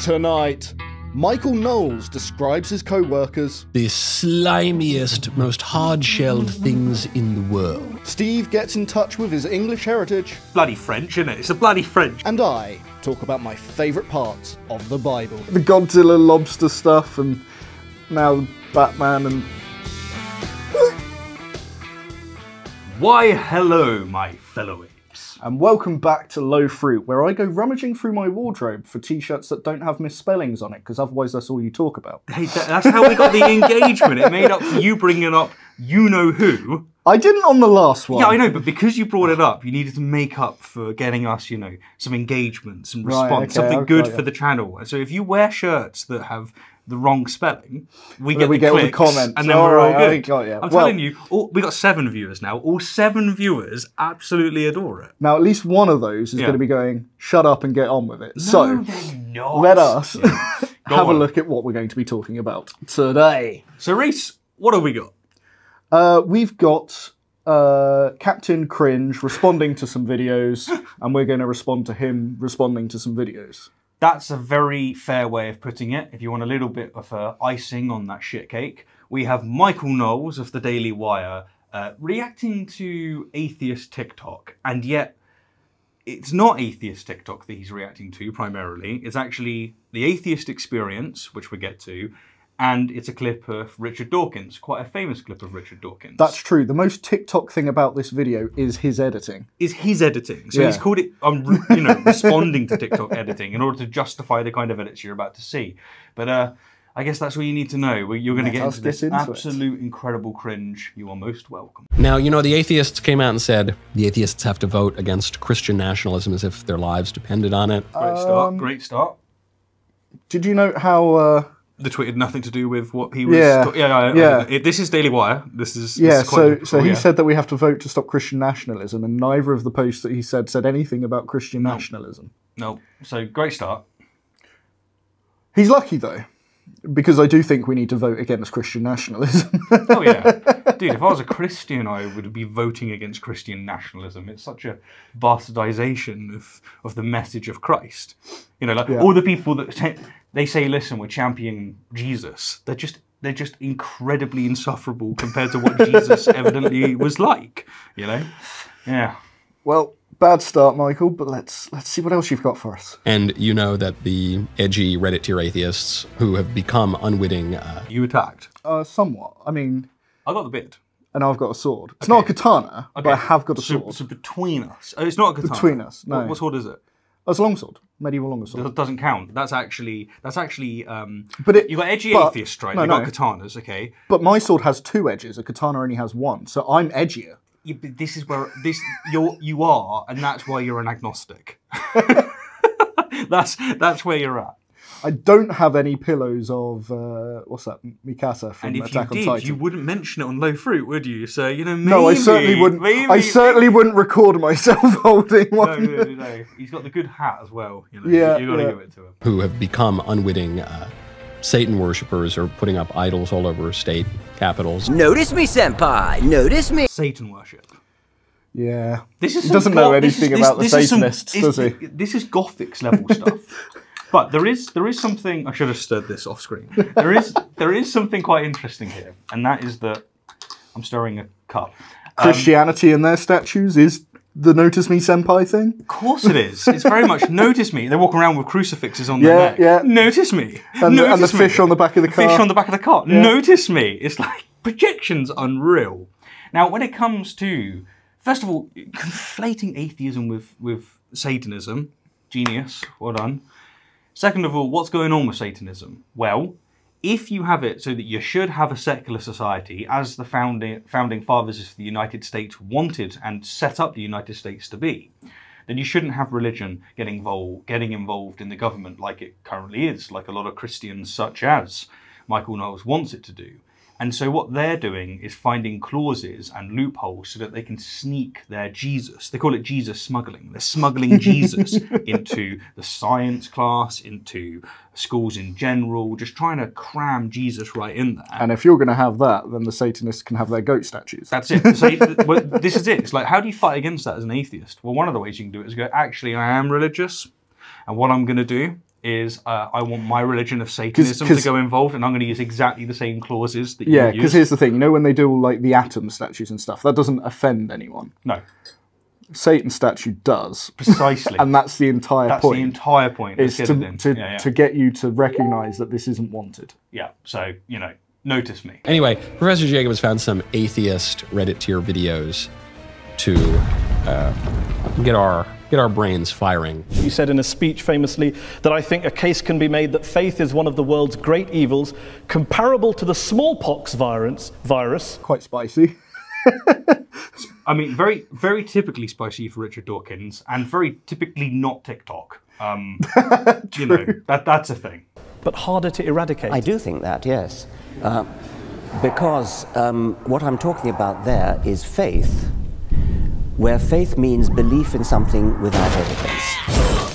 Tonight, Michael Knowles describes his co-workers. The slimiest, most hard-shelled things in the world. Steve gets in touch with his English heritage. Bloody French, isn't it? It's a bloody French. And I talk about my favourite parts of the Bible. The Godzilla lobster stuff, and now Batman and... Why, hello, my fellow apes. And welcome back to LowFruit, where I go rummaging through my wardrobe for t-shirts that don't have misspellings on it, because otherwise that's all you talk about. Hey, that's how we got the engagement. It made up for you bringing up you-know-who. I didn't on the last one. Yeah, I know, but because you brought it up, you needed to make up for getting us, you know, some engagement, some response, something good for the channel. And so if you wear shirts that have the wrong spelling, we get all the comments, and then we're all good. I'm telling you, we got 7 viewers now. All 7 viewers absolutely adore it. Now, at least one of those is going to be going, shut up and get on with it. No, So, they're not. let us have a look at what we're going to be talking about today. So, Reese, what have we got? We've got Captain Cringe responding to some videos, and we're going to respond to him responding to some videos. That's a very fair way of putting it. If you want a little bit of icing on that shit cake, we have Michael Knowles of the Daily Wire reacting to atheist TikTok, and yet it's not atheist TikTok that he's reacting to primarily. It's actually the atheist experience, which we get to, and it's a clip of Richard Dawkins, quite a famous clip of Richard Dawkins. That's true. The most TikTok thing about this video is his editing. So he's called it, you know, responding to TikTok editing in order to justify the kind of edits you're about to see. But I guess that's what you need to know. You're going to get into this absolute incredible cringe. You are most welcome. Now, you know, the atheists came out and said the atheists have to vote against Christian nationalism as if their lives depended on it. Great start. Great start. Did you note how... The tweet had nothing to do with what he was... Yeah. This is Daily Wire. This is so he said that we have to vote to stop Christian nationalism, and neither of the posts that he said anything about Christian nationalism. No. So, great start. He's lucky, though, because I do think we need to vote against Christian nationalism. Oh, yeah. Dude, if I was a Christian, I would be voting against Christian nationalism. It's such a bastardization of the message of Christ. You know, like all the people that... They say, listen, we're championing Jesus. They're just incredibly insufferable compared to what Jesus evidently was like, you know? Yeah. Well, bad start, Michael, but let's see what else you've got for us. And you know that the edgy Reddit tier atheists who have become unwitting... You attacked? Somewhat. I mean... I got the bit. And I've got a sword. It's not a katana, but I have got a sword. So between us... Oh, it's not a katana? Between us, no. What sword is it? It's a longsword. Medieval longsword. That doesn't count. That's actually but you got edgy atheist, right? You got katanas, okay. But my sword has 2 edges. A katana only has 1, so I'm edgier. Yeah, but this is where you are, and that's why you're an agnostic. that's where you're at. I don't have any pillows of what's that, Mikasa from Attack on Titan. And if you did, you wouldn't mention it on LowFruit, would you? So you know, maybe, no, I certainly wouldn't. I certainly wouldn't record myself holding one. No. He's got the good hat as well. You know, you got to give it to him. Who have become unwitting Satan worshippers or putting up idols all over state capitals. Notice me, senpai. Notice me. Satan worship. Yeah. He doesn't know anything about the Satanists, does he? This is Gothics level stuff. But there is something, I should have stirred this off screen. There is something quite interesting here, and that is that I'm stirring a cup. Christianity in their statues is the notice me senpai thing? Of course it is. It's very much notice me. They walk around with crucifixes on their neck. Yeah. Notice me. And the fish on the back of the car. Fish on the back of the car. Yeah. Notice me. It's like projection's unreal. Now, when it comes to, first of all, conflating atheism with Satanism, genius, well done. Second of all, what's going on with Satanism? Well, if you have it so that you should have a secular society, as the founding fathers of the United States wanted and set up the United States to be, then you shouldn't have religion getting involved in the government like it currently is, like a lot of Christians such as Michael Knowles wants it to do. And so what they're doing is finding clauses and loopholes so that they can sneak their Jesus. They call it Jesus smuggling. They're smuggling Jesus into the science class, into schools in general, just trying to cram Jesus right in there. And if you're going to have that, then the Satanists can have their goat statues. That's it. So, well, this is it. It's like, how do you fight against that as an atheist? Well, one of the ways you can do it is go, actually, I am religious. And what I'm going to do is I want my religion of Satanism to go involved, and I'm going to use exactly the same clauses that you Yeah, use. because here's the thing. You know when they do all like the atom statues and stuff, that doesn't offend anyone. No. Satan statue does. Precisely. And that's the entire point. That's the entire point. Is to get you to recognise that this isn't wanted. Yeah, so, notice me. Anyway, Professor Jacob has found some atheist Reddit tier videos to get our brains firing. You said in a speech famously that I think a case can be made that faith is one of the world's great evils, comparable to the smallpox virus. Quite spicy. I mean, very, very typically spicy for Richard Dawkins, and very typically not TikTok. That's a thing. But harder to eradicate. I do think that, yes. Because what I'm talking about there is faith, where faith means belief in something without evidence.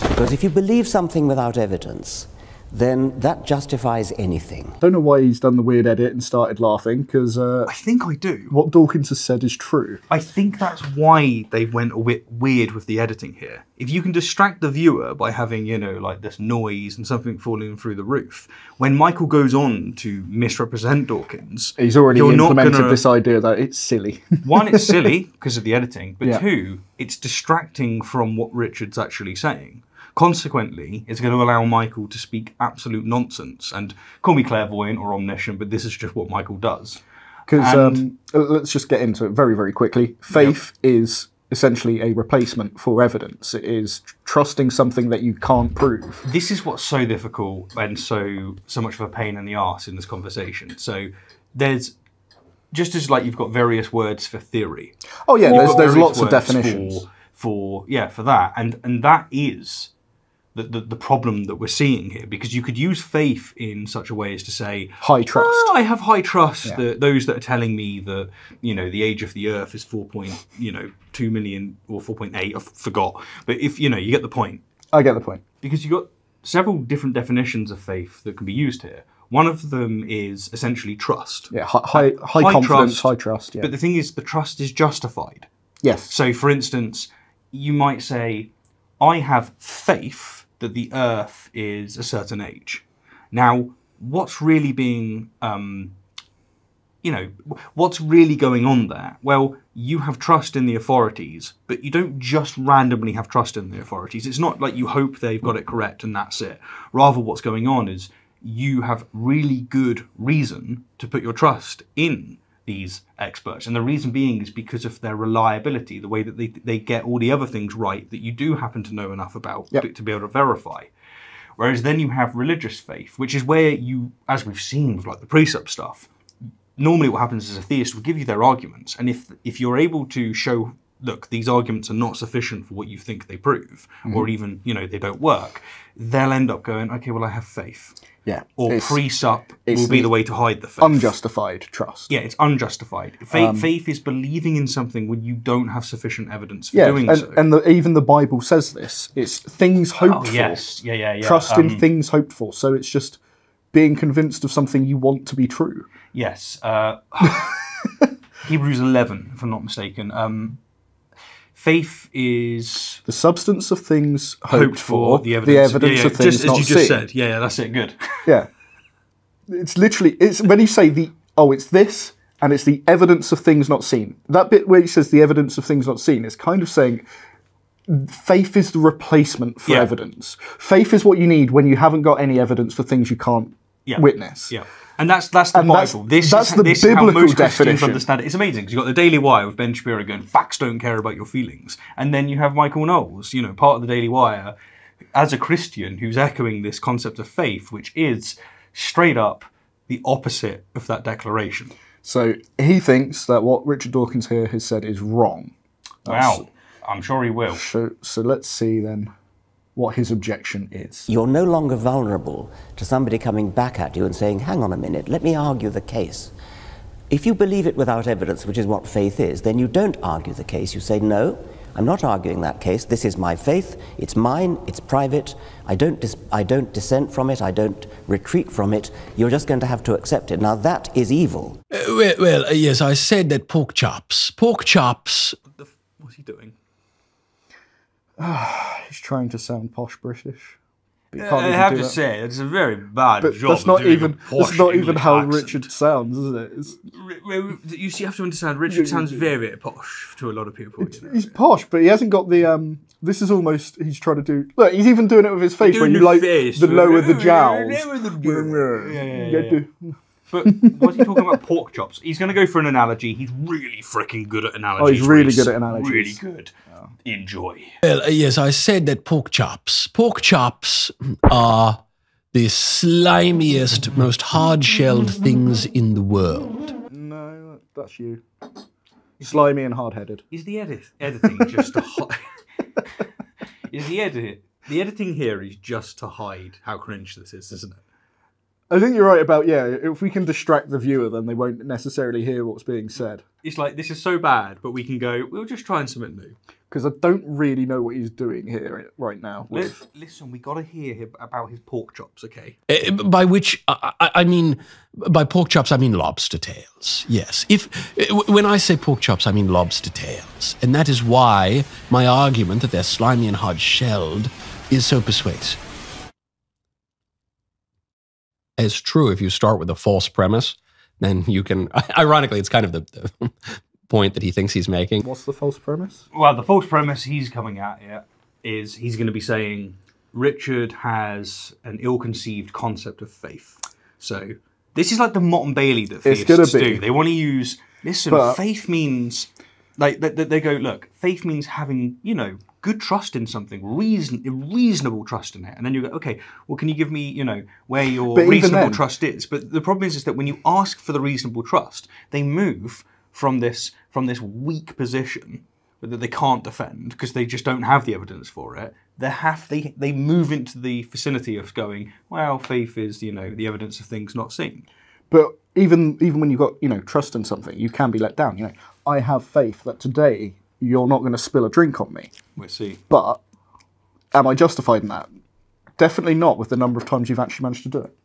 Because if you believe something without evidence, then that justifies anything. I don't know why he's done the weird edit and started laughing, because I think I do. What Dawkins has said is true. I think that's why they went a bit weird with the editing here. If you can distract the viewer by having, like this noise and something falling through the roof, when Michael goes on to misrepresent Dawkins... He's already implemented this idea that it's silly. One, it's silly because of the editing, but two, it's distracting from what Richard's actually saying. Consequently, it's going to allow Michael to speak absolute nonsense. And call me clairvoyant or omniscient, but this is just what Michael does. Because let's just get into it very, very quickly. Faith is essentially a replacement for evidence. It is trusting something that you can't prove. This is what's so difficult and so much of a pain in the arse in this conversation. So there's, just as like you've got various words for theory. Oh yeah, there's lots of definitions. For that. And that is... The problem that we're seeing here, because you could use faith in such a way as to say, high trust. I have high trust that those that are telling me that, the age of the earth is 4.2 million or 4.8, I forgot. But if, you get the point. I get the point. Because you've got several different definitions of faith that can be used here. One of them is essentially trust. Yeah, high confidence, high trust. Yeah. But the thing is, the trust is justified. Yes. So, for instance, you might say, I have faith that the Earth is a certain age. Now, what's really being, what's really going on there? Well, you have trust in the authorities, but you don't just randomly have trust in the authorities. It's not like you hope they've got it correct and that's it. Rather, what's going on is you have really good reason to put your trust in these experts. And the reason being is because of their reliability, the way that they get all the other things right that you do happen to know enough about to be able to verify. Whereas then you have religious faith, which is where you, as we've seen with like the precept stuff, normally what happens is a theist will give you their arguments. And if you're able to show, look, these arguments are not sufficient for what you think they prove, or even, they don't work, they'll end up going, okay, well, I have faith. Yeah. Or presup will be the way to hide the faith. Unjustified trust. Yeah, it's unjustified. Faith is believing in something when you don't have sufficient evidence for doing so. And even the Bible says this. It's things hoped for. Yes, yeah. Trust in things hoped for. So it's just being convinced of something you want to be true. Yes. Hebrews 11, if I'm not mistaken. Faith is... the substance of things hoped for, the evidence of things just not as you seen. just said. Yeah, that's it. Good. Yeah. It's literally... it's when you say it's this, and it's the evidence of things not seen. That bit where he says the evidence of things not seen is kind of saying faith is the replacement for evidence. Faith is what you need when you haven't got any evidence for things you can't witness. Yeah. And that's the Bible. This is how most Christians understand it. It's amazing because you've got the Daily Wire with Ben Shapiro going, facts don't care about your feelings. And then you have Michael Knowles, part of the Daily Wire, as a Christian who's echoing this concept of faith, which is straight up the opposite of that declaration. So he thinks that what Richard Dawkins here has said is wrong. Wow. I'm sure he will. So let's see then what his objection is. You're no longer vulnerable to somebody coming back at you and saying, hang on a minute, let me argue the case. If you believe it without evidence, which is what faith is, then you don't argue the case. You say, no, I'm not arguing that case. This is my faith. It's mine. It's private. I don't dissent from it. I don't retreat from it. You're just going to have to accept it. Now, that is evil. Yes, I said that pork chops. What's he doing? He's trying to sound posh British. But you can't I even have do to that. say, it's a very bad But job. that's not of doing even a posh that's not even English how accent. Richard sounds, is it? You see, you have to understand. Richard sounds very posh to a lot of people. You know? He's posh, but he hasn't got the. This is almost he's trying to do. Look, he's even doing it with his face, where Doing you the like face, the lower the right? jowls. Lower the- Yeah. You do- But what's he talking about? Pork chops. He's going to go for an analogy. He's really freaking good at analogies. Oh, he's really Reece. good at analogies. Really good. Enjoy. Well, yes, I said that pork chops. Pork chops are the slimiest, most hard-shelled things in the world. No, that's you. Slimy and hard-headed. Is the editing just to hide? Is the editing here is just to hide how cringe this is, isn't it? I think you're right about, if we can distract the viewer, then they won't necessarily hear what's being said. It's like, this is so bad, but we can go, we'll just try something new. Because I don't really know what he's doing here right now. Listen, we got to hear about his pork chops, okay? By which I mean, by pork chops, I mean lobster tails. Yes. When I say pork chops, I mean lobster tails. And that is why my argument that they're slimy and hard-shelled is so persuasive. It's true if you start with a false premise, then you can... Ironically, it's kind of the point that he thinks he's making. What's the false premise? Well, the false premise he's coming at here is he's going to be saying Richard has an ill-conceived concept of faith. So this is like the Mott and Bailey that theists do. They want to use... Listen, faith means... Like, they go, look, faith means having, good trust in something, reasonable trust in it. And then you go, okay, well, can you give me, where your reasonable trust is? But the problem is that when you ask for the reasonable trust, they move from this weak position that they can't defend because they just don't have the evidence for it. They move into the vicinity of going, well, faith is, the evidence of things not seen. But even when you've got, trust in something, you can be let down. I have faith that today you're not going to spill a drink on me. We'll see. But am I justified in that? Definitely not with the number of times you've actually managed to do it.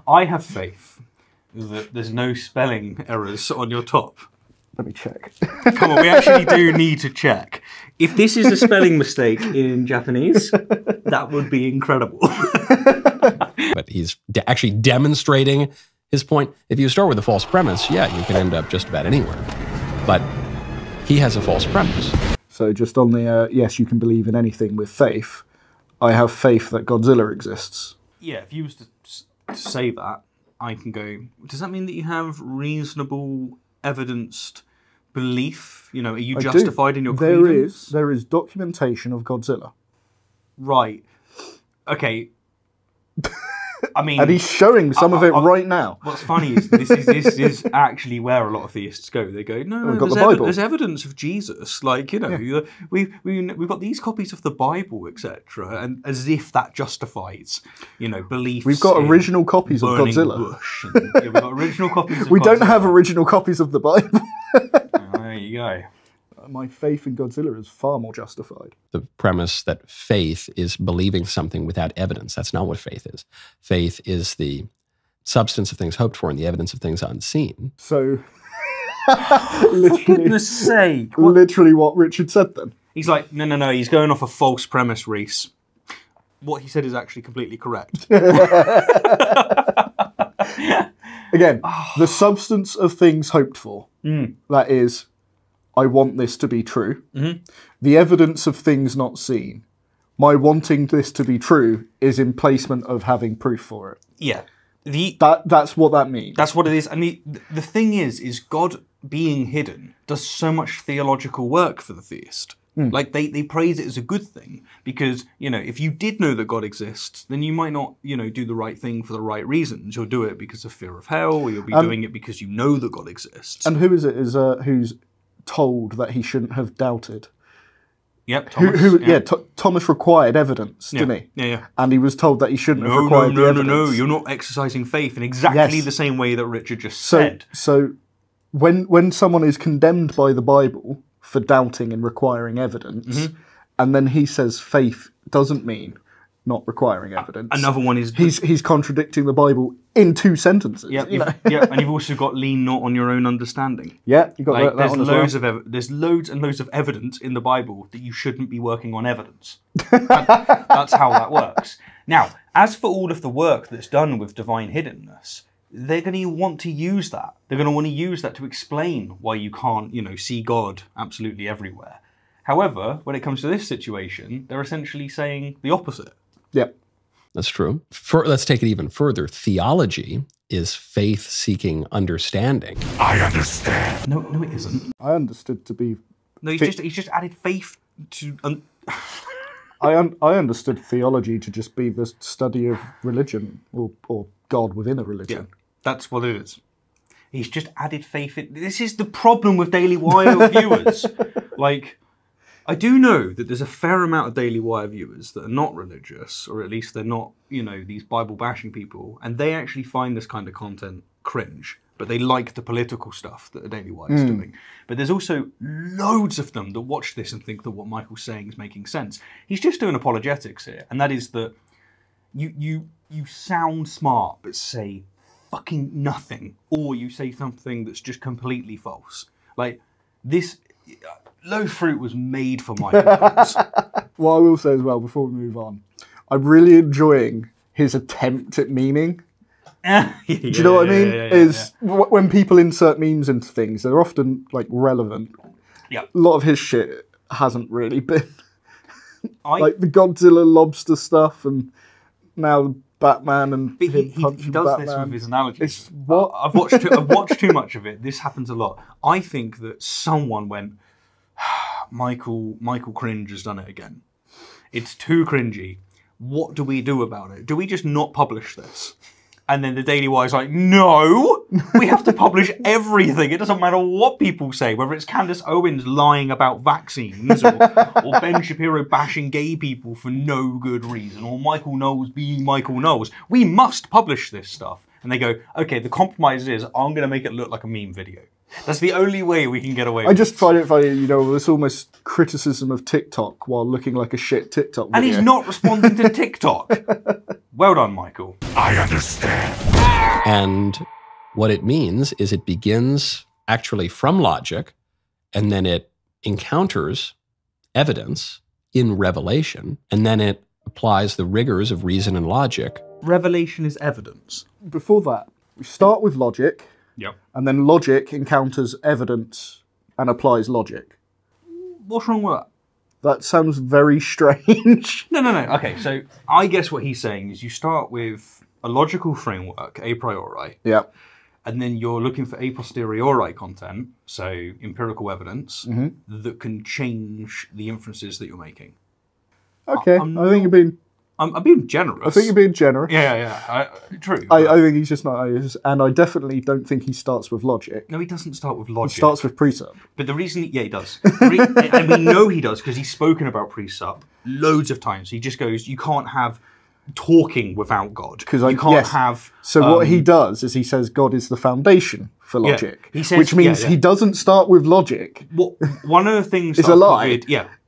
I have faith that there's no spelling errors on your top. Let me check. Come on, we actually do need to check. If this is a spelling mistake in Japanese, that would be incredible. But he's actually demonstrating his point. If you start with a false premise, you can end up just about anywhere. But he has a false premise. So just on the, yes, you can believe in anything with faith, I have faith that Godzilla exists. Yeah, if you was to say that, I can go, does that mean that you have reasonable, evidenced belief? Are you justified in your credence? There is documentation of Godzilla. Right. Okay. I mean, and he's showing some of it right now. What's funny is this is actually where a lot of theists go. They go, no, we've got the Bible. There's evidence of Jesus. Like, we've got these copies of the Bible, etc., and as if that justifies, beliefs. We've got original copies of Godzilla. Bush and, we've got original copies of We Godzilla. don't have original copies of the Bible. There you go. My faith in Godzilla is far more justified. The premise that faith is believing something without evidence. That's not what faith is. Faith is the substance of things hoped for and the evidence of things unseen. So, For goodness sake. Literally what Richard said then. He's like, no, he's going off a false premise, Reece. What he said is actually completely correct. Again, the substance of things hoped for. That is... I want this to be true. Mm-hmm. The evidence of things not seen. My wanting this to be true is in placement of having proof for it. Yeah. That's what that means. That's what it is. And the thing is God being hidden does so much theological work for the theist. Like, they praise it as a good thing because, if you did know that God exists, then you might not, do the right thing for the right reasons. You'll do it because of fear of hell, or you'll be doing it because you know that God exists. And who is it who's told that he shouldn't have doubted? Yep, Thomas. Thomas required evidence, didn't he? Yeah. And he was told that he shouldn't have required the evidence. No, you're not exercising faith in exactly the same way that Richard just said. So when someone is condemned by the Bible for doubting and requiring evidence, and then he says faith doesn't mean not requiring evidence. Another one is he's contradicting the Bible in 2 sentences. Yeah, you know? and you've also got lean not on your own understanding. Yeah, you got Like, that one as well. There's loads and loads of evidence in the Bible that you shouldn't be working on evidence. That's how that works. Now, as for all of the work that's done with divine hiddenness, they're going to want to use that. They're going to want to use that to explain why you can't, see God absolutely everywhere. However, when it comes to this situation, they're essentially saying the opposite. Yep. That's true. Let's take it even further. Theology is faith-seeking understanding. I understand. No, it isn't. I understood to be... No, he's just added faith to... I understood theology to just be the study of religion or God within a religion. Yeah, that's what it is. He's just added faith in... This is the problem with Daily Wire viewers. Like, I do know that there's a fair amount of Daily Wire viewers that are not religious, or at least they're not, these Bible-bashing people, and they actually find this kind of content cringe, but they like the political stuff that the Daily Wire is doing. But there's also loads of them that watch this and think that what Michael's saying is making sense. He's just doing apologetics here, and that is that you sound smart, but say fucking nothing, or you say something that's just completely false. Like, this... LowFruit was made for Michael. What I will say as well, before we move on, I'm really enjoying his attempt at meaning. Do you know what I mean? When people insert memes into things, they're often like relevant. Yeah. A lot of his shit hasn't really been. Like the Godzilla lobster stuff, and now Batman and he punching does Batman. this with his analogies. It's what? I've watched too much of it. This happens a lot. I think that someone went, Michael Cringe has done it again. It's too cringy. What do we do about it? Do we just not publish this? And then the Daily Wire's like, no, we have to publish everything. It doesn't matter what people say, whether it's Candace Owens lying about vaccines, or Ben Shapiro bashing gay people for no good reason, or Michael Knowles being Michael Knowles. We must publish this stuff. And they go, okay, the compromise is I'm going to make it look like a meme video. That's the only way we can get away with I just find it funny, this almost criticism of TikTok while looking like a shit TikTok video. And he's not responding to TikTok. Well done, Michael. I understand. And what it means is it begins actually from logic, and then it encounters evidence in revelation, and then it applies the rigors of reason and logic. Revelation is evidence. Before that, we start with logic. Yep. And then logic encounters evidence and applies logic. What's wrong with that? That sounds very strange. No. Okay, so I guess what he's saying is you start with a logical framework, a priori, Yeah. and then you're looking for a posteriori content, so empirical evidence, that can change the inferences that you're making. Okay, I think you're being... I'm being generous. I think you're being generous. Yeah. True. I think he's just not... And I definitely don't think he starts with logic. No, he doesn't start with logic. He starts with precept. But the reason... he does. And we know he does because he's spoken about precept loads of times. He just goes, you can't have talking without God. You can't have... So what he does is he says God is the foundation for logic. He says, which means he doesn't start with logic. One of the things... It's a lie.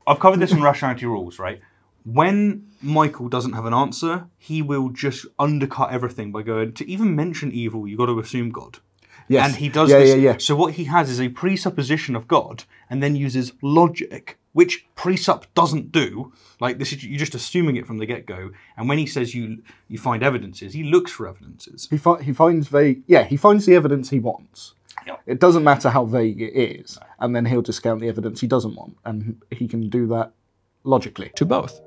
I've covered this in Rationality Rules, right? When Michael doesn't have an answer, he will just undercut everything by going, to even mention evil, you've got to assume God. Yes. And he does this. Yeah. So what he has is a presupposition of God, and then uses logic, which precept doesn't do. Like, this is, you're just assuming it from the get-go. And when he says you find evidences, he looks for evidences. He finds the evidence he wants. Yep. It doesn't matter how vague it is. And then he'll discount the evidence he doesn't want. And he can do that logically. To both.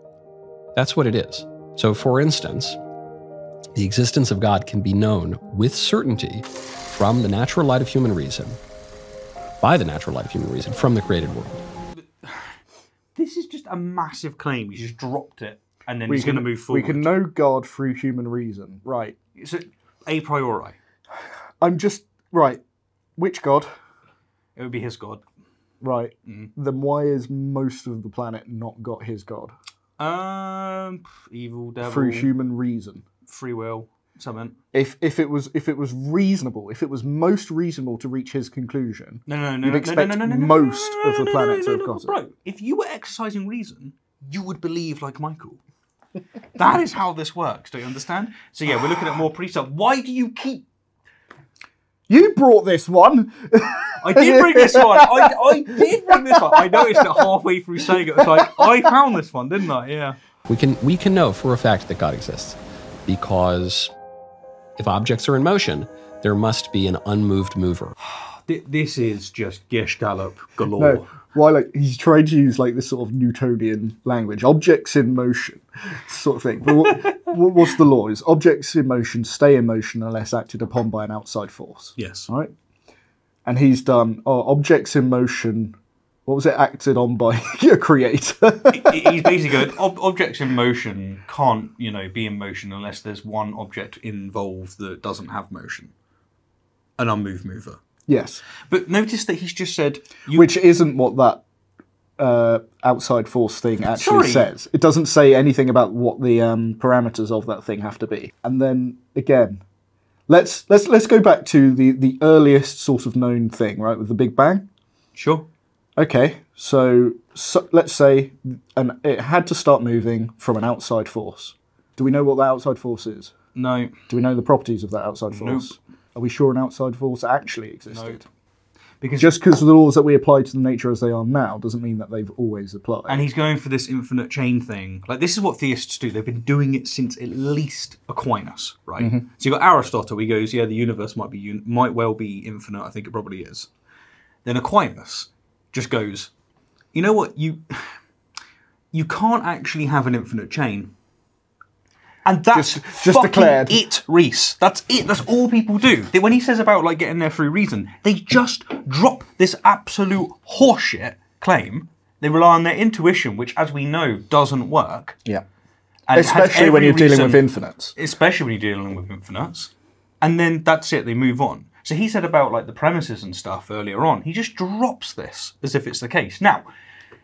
That's what it is. So, for instance, the existence of God can be known with certainty from the natural light of human reason, by the natural light of human reason, from the created world. This is just a massive claim. He's just dropped it, and then he's going to move forward. We can know God through human reason. Right. So, a priori. Right. Which God? It would be his God. Right. Then why is most of the planet not got his God? Evil, devil. Through human reason. Free will, something. If it was reasonable, if it was most reasonable to reach his conclusion, you'd expect most of the planet to have got it. Bro, if you were exercising reason, you would believe like Michael. That is how this works. Do you understand? So yeah, we're looking at more pre-stuff. Why do you keep... You brought this one. I did bring this one. I did bring this one. I noticed it halfway through saying it. It was like, I found this one, didn't I? Yeah. We can know for a fact that God exists because if objects are in motion, there must be an unmoved mover. This is just Gestalt galore. No, why? Like he's trying to use like this sort of Newtonian language, objects in motion, sort of thing. But what's the law? Is objects in motion stay in motion unless acted upon by an outside force? Yes. Right. And he's done objects in motion. What was it? Acted on by a creator. He's basically going, objects in motion can't, be in motion unless there's one object involved that doesn't have motion. An unmoved mover. Yes. But notice that he's just said... Which isn't what that outside force thing actually says. It doesn't say anything about what the parameters of that thing have to be. And then, again, let's go back to the earliest sort of known thing, right, with the Big Bang. Sure. Okay, so let's say it had to start moving from an outside force. Do we know what that outside force is? No. Do we know the properties of that outside force? Nope. Are we sure an outside force actually existed? No. Because just because the laws that we apply to the nature as they are now doesn't mean that they've always applied. And he's going for this infinite chain thing. Like, this is what theists do. They've been doing it since at least Aquinas, right? Mm-hmm. So you've got Aristotle. He goes, yeah, the universe might well be infinite. I think it probably is. Then Aquinas just goes, you know what? You can't actually have an infinite chain. And that's just declared it, Reese. That's it. That's all people do. When he says about like getting there through reason, they just drop this absolute horseshit claim. They rely on their intuition, which, as we know, doesn't work. Yeah. And especially when you're dealing with infinites. Especially when you're dealing with infinites. And then that's it. They move on. So he said about like the premises and stuff earlier on. He just drops this as if it's the case. Now,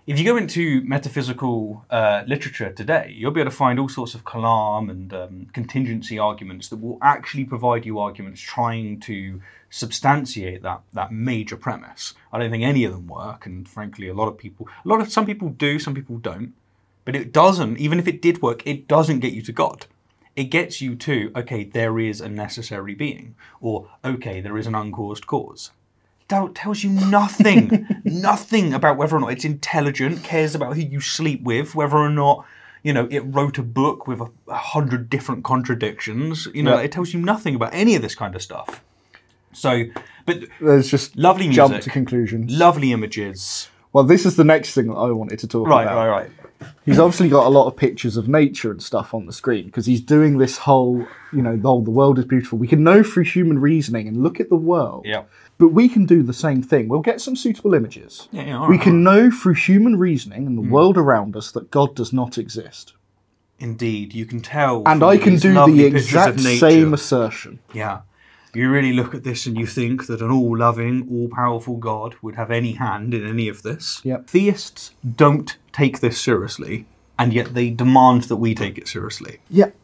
if you go into metaphysical literature today, you'll be able to find all sorts of kalam and contingency arguments that will actually provide you arguments trying to substantiate that major premise. I don't think any of them work, and frankly, some people do, some people don't. But it doesn't, even if it did work, it doesn't get you to God. It gets you to, okay, there is a necessary being, or okay, there is an uncaused cause. That tells you nothing, nothing about whether or not it's intelligent, cares about who you sleep with, whether or not, it wrote a book with 100 different contradictions. It tells you nothing about any of this kind of stuff. So, but there's just lovely music, jump to conclusions, lovely images. Well, this is the next thing that I wanted to talk about. Right. He's obviously got a lot of pictures of nature and stuff on the screen because he's doing this whole, the world is beautiful. We can know through human reasoning and look at the world. Yeah. But we can do the same thing. We'll get some suitable images. Yeah, we can know through human reasoning and the world around us that God does not exist. Indeed, you can tell. And I can do the exact same assertion. Yeah. You really look at this and you think that an all-loving, all-powerful God would have any hand in any of this. Yep. Theists don't take this seriously, and yet they demand that we take it seriously. Yep.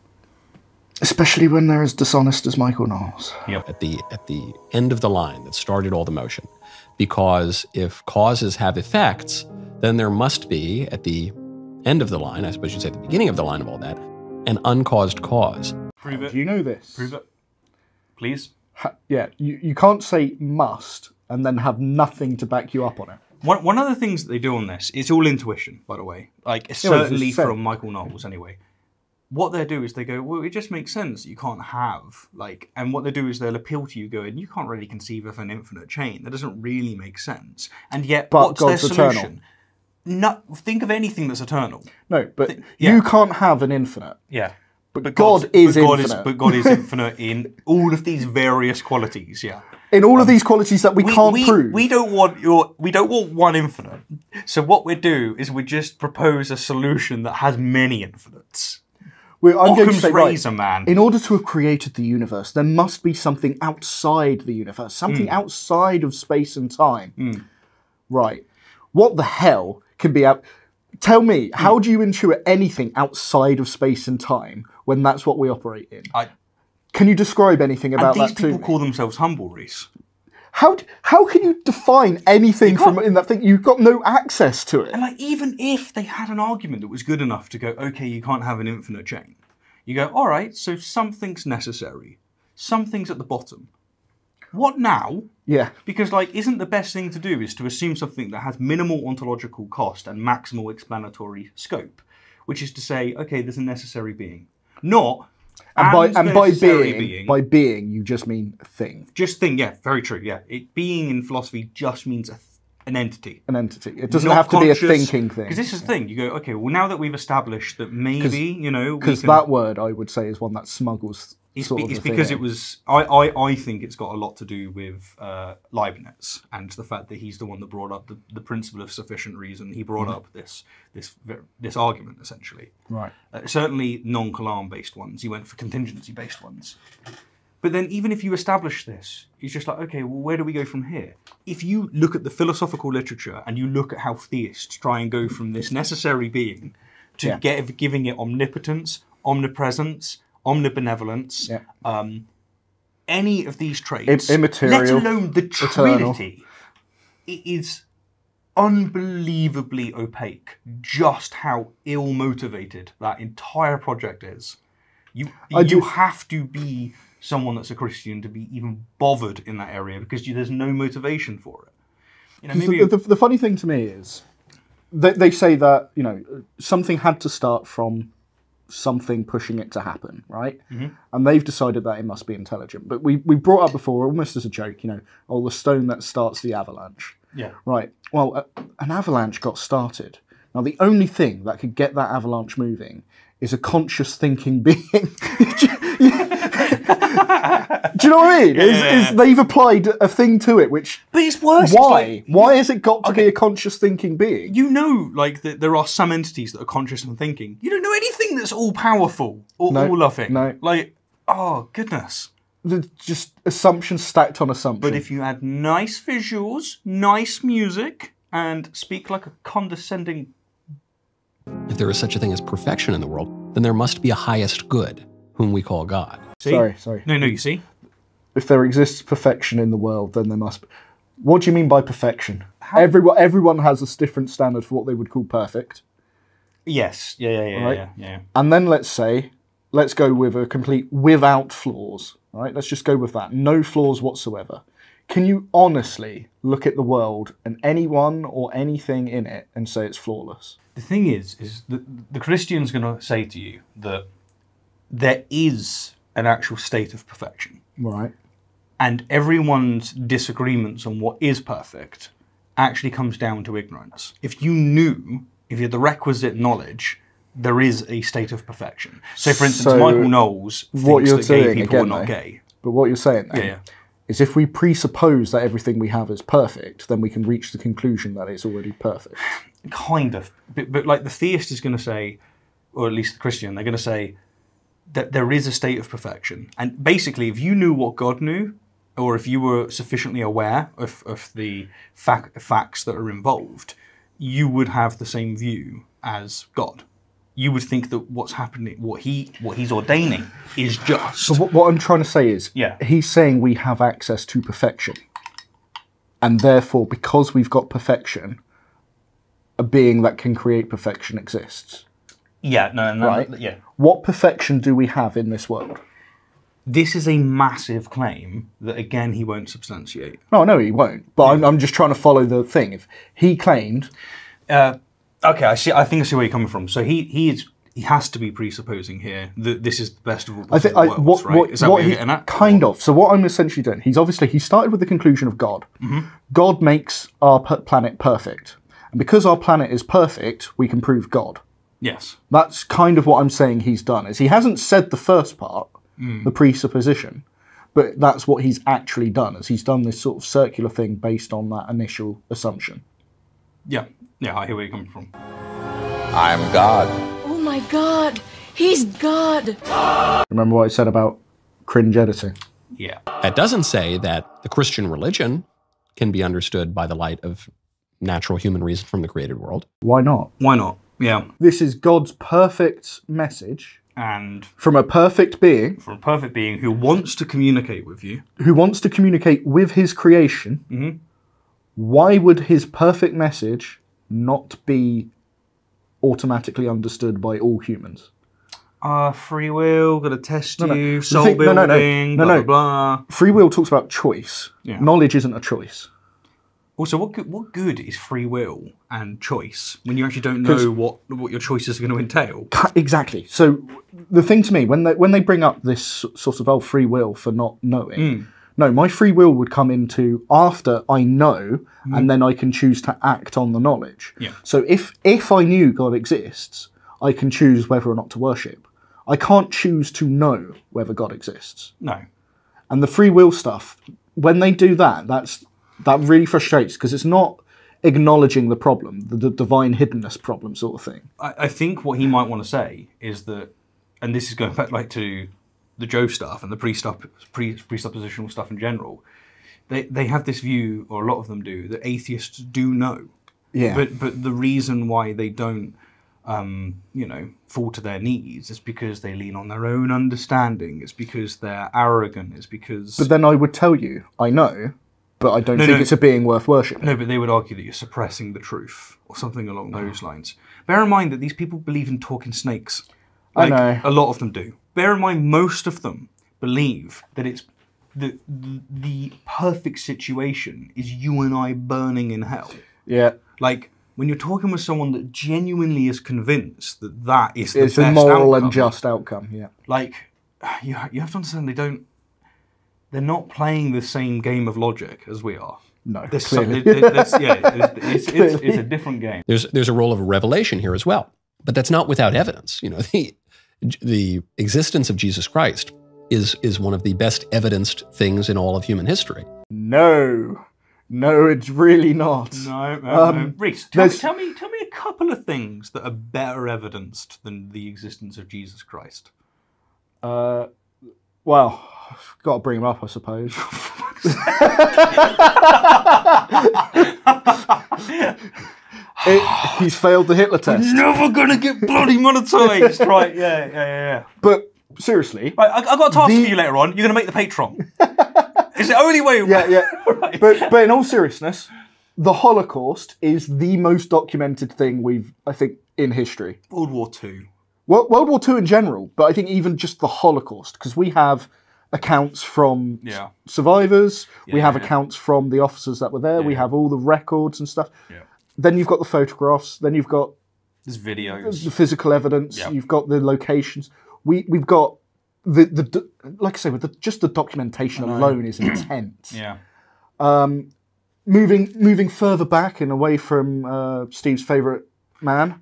Especially when they're as dishonest as Michael Knowles. Yep. At the end of the line that started all the motion. Because if causes have effects, then there must be, at the end of the line, I suppose you'd say at the beginning of the line of all that, an uncaused cause. Prove it. Do you know this? Prove it. Please. Yeah, you can't say must and then have nothing to back you up on it. One of the things that they do on this, it's all intuition, by the way. Like, certainly from Michael Knowles, anyway. What they do is they go, well, it just makes sense that you can't have, and what they do is they'll appeal to you going, you can't really conceive of an infinite chain. That doesn't really make sense. And yet, what's God's their solution? Eternal. No, think of anything that's eternal. No, but you can't have an infinite. Yeah. But God is infinite. But God is infinite in all of these various qualities, yeah. In all of these qualities that we can't prove. We don't want one infinite. So what we do is we just propose a solution that has many infinites. I'm going to say, razor, man. In order to have created the universe, there must be something outside the universe, something outside of space and time. Right. What the hell can be out? Tell me, how do you intuit anything outside of space and time when that's what we operate in? Can you describe anything about that to me? These people call themselves humble, Reese. how can you define anything from in that thing? You've got no access to it. And like, even if they had an argument that was good enough to go, okay, you can't have an infinite chain. You go, all right, so something's necessary. Something's at the bottom. What now? Yeah. Because like, isn't the best thing to do is to assume something that has minimal ontological cost and maximal explanatory scope, which is to say, okay, there's a necessary being. Not by being, you just mean thing. Just thing, yeah, very true, yeah. Being in philosophy just means an entity. An entity. It doesn't have to be a thinking thing. Because this is the thing. You go, okay, well, now that we've established that maybe, because that word, I would say, is one that smuggles. It's because it was. I think it's got a lot to do with Leibniz and the fact that he's the one that brought up the principle of sufficient reason. He brought up this argument essentially. Right. Certainly non-Kalam based ones. He went for contingency based ones. But then even if you establish this, it's just like, okay, well, where do we go from here? If you look at the philosophical literature and you look at how theists try and go from this necessary being to giving it omnipotence, omnipresence, omnibenevolence, any of these traits, immaterial, let alone the Trinity, it is unbelievably opaque just how ill-motivated that entire project is. You have to be someone that's a Christian to be even bothered in that area because there's no motivation for it. Maybe the funny thing to me is they say that something had to start from something pushing it to happen, right? Mm-hmm. And they've decided that it must be intelligent. But we brought up before, almost as a joke, the stone that starts the avalanche. Yeah. Right. Well, an avalanche got started. Now, the only thing that could get that avalanche moving is a conscious thinking being. Do you know what I mean? Is they've applied a thing to it, which... But it's worse. Why? Why has it got to be a conscious thinking being? That there are some entities that are conscious and thinking. You don't know anything that's all-powerful or all-loving. No. Oh, goodness. Just assumptions stacked on assumptions. But if you add nice visuals, nice music, and speak like a condescending... If there is such a thing as perfection in the world, then there must be a highest good, whom we call God. See? Sorry. No, you see? If there exists perfection in the world, then there must be... What do you mean by perfection? Everyone has a different standard for what they would call perfect. Yes. Yeah. And then let's go with a complete without flaws. Right? Let's just go with that. No flaws whatsoever. Can you honestly look at the world and anyone or anything in it and say it's flawless? The thing is the Christian's going to say to you that there is an actual state of perfection. Right. And everyone's disagreements on what is perfect actually comes down to ignorance. If you had the requisite knowledge, there is a state of perfection. So, for instance, Michael Knowles thinks that gay people are not gay. But what you're saying then is if we presuppose that everything we have is perfect, then we can reach the conclusion that it's already perfect. Kind of. But like the theist is going to say, or at least the Christian, they're going to say that there is a state of perfection. And basically, if you knew what God knew, or if you were sufficiently aware of the facts that are involved, you would have the same view as God. You would think that what's happening, what he's ordaining, is just. So what I'm trying to say is, he's saying we have access to perfection, and therefore, because we've got perfection, a being that can create perfection exists. Yeah. No. Right. Yeah. What perfection do we have in this world? This is a massive claim that, again, he won't substantiate. No, he won't. But I'm just trying to follow the thing. If he claimed... Okay, I see. I think I see where you're coming from. So he has to be presupposing here that this is the best of all possible worlds, right? Is that what you're getting at? Kind of. So what I'm essentially doing, he started with the conclusion of God. Mm-hmm. God makes our planet perfect. And because our planet is perfect, we can prove God. Yes. That's kind of what I'm saying he's done. Is he hasn't said the first part, the presupposition, but that's what he's actually done, is he's done this sort of circular thing based on that initial assumption. Yeah, I hear where you're coming from. I'm God. Oh my God, he's God. Remember what I said about cringe editing? Yeah. That doesn't say that the Christian religion can be understood by the light of natural human reason from the created world. Why not? Why not? Yeah. This is God's perfect message. and from a perfect being who wants to communicate with you, with his creation, why would his perfect message not be automatically understood by all humans? Free will, got to test you, The soul thing- building, no, blah, no. blah, blah. Free will talks about choice. Yeah. Knowledge isn't a choice. Also, what good is free will and choice when you actually don't know what your choices are going to entail? Exactly. So the thing to me, when they bring up this sort of free will for not knowing, no, my free will would come into after I know, and then I can choose to act on the knowledge. Yeah. So if I knew God exists, I can choose whether or not to worship. I can't choose to know whether God exists. No. And the free will stuff, when they do that, that really frustrates, because it's not acknowledging the problem, the divine hiddenness problem sort of thing. I think what he might want to say is that, and this is going back like to the Joe stuff and the presuppositional stuff in general, they have this view, or a lot of them do, that atheists do know. Yeah. But the reason why they don't fall to their knees is because they lean on their own understanding. It's because they're arrogant. It's because... But then I would tell you, I know, but I don't think it's a being worth worshipping. No, but they would argue that you're suppressing the truth or something along those lines. Bear in mind that these people believe in talking snakes. I know. A lot of them do. Bear in mind, most of them believe that it's the perfect situation is you and I burning in hell. Yeah. Like, when you're talking with someone that genuinely is convinced that that is the best It's a moral outcome, and just outcome, yeah. like, you have to understand they're not playing the same game of logic as we are. No, It's a different game. There's a role of revelation here as well, but that's not without evidence. The existence of Jesus Christ is one of the best evidenced things in all of human history. No, it's really not. No. Reese, tell me a couple of things that are better evidenced than the existence of Jesus Christ. Well, I've got to bring him up, I suppose. He's failed the Hitler test. Never gonna get bloody monetized, right? Yeah. But seriously, right, I got a task for you later on. You're gonna make the Patreon. It's the only way. Yeah. Right. But in all seriousness, the Holocaust is the most documented thing I think, in history. World War II. World War II in general, but I think even just the Holocaust, because we have accounts from survivors, we have accounts from the officers that were there, we have all the records and stuff. Yeah. Then you've got the photographs, then you've got there's videos, the physical evidence, you've got the locations. We've got the like I say, with just the documentation alone is intense. Yeah. Moving further back and away from Steve's favourite man,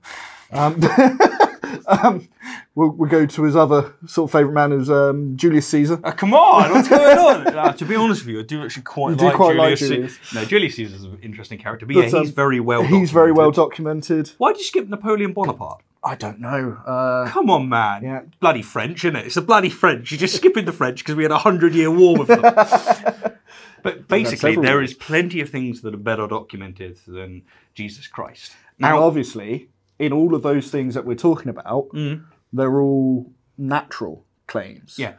we'll go to his other sort of favourite man, who's Julius Caesar. Come on, what's going on? To be honest with you, I do actually quite like Julius. No, Julius Caesar's an interesting character, but he's very well documented. He's very well documented. Why'd you skip Napoleon Bonaparte? I don't know. Come on, man. Yeah. Bloody French, isn't it? It's the bloody French. You're just skipping the French because we had a 100-year war with them. But basically, there is plenty of things that are better documented than Jesus Christ. Now, obviously, in all of those things that we're talking about, they're all natural claims. Yeah,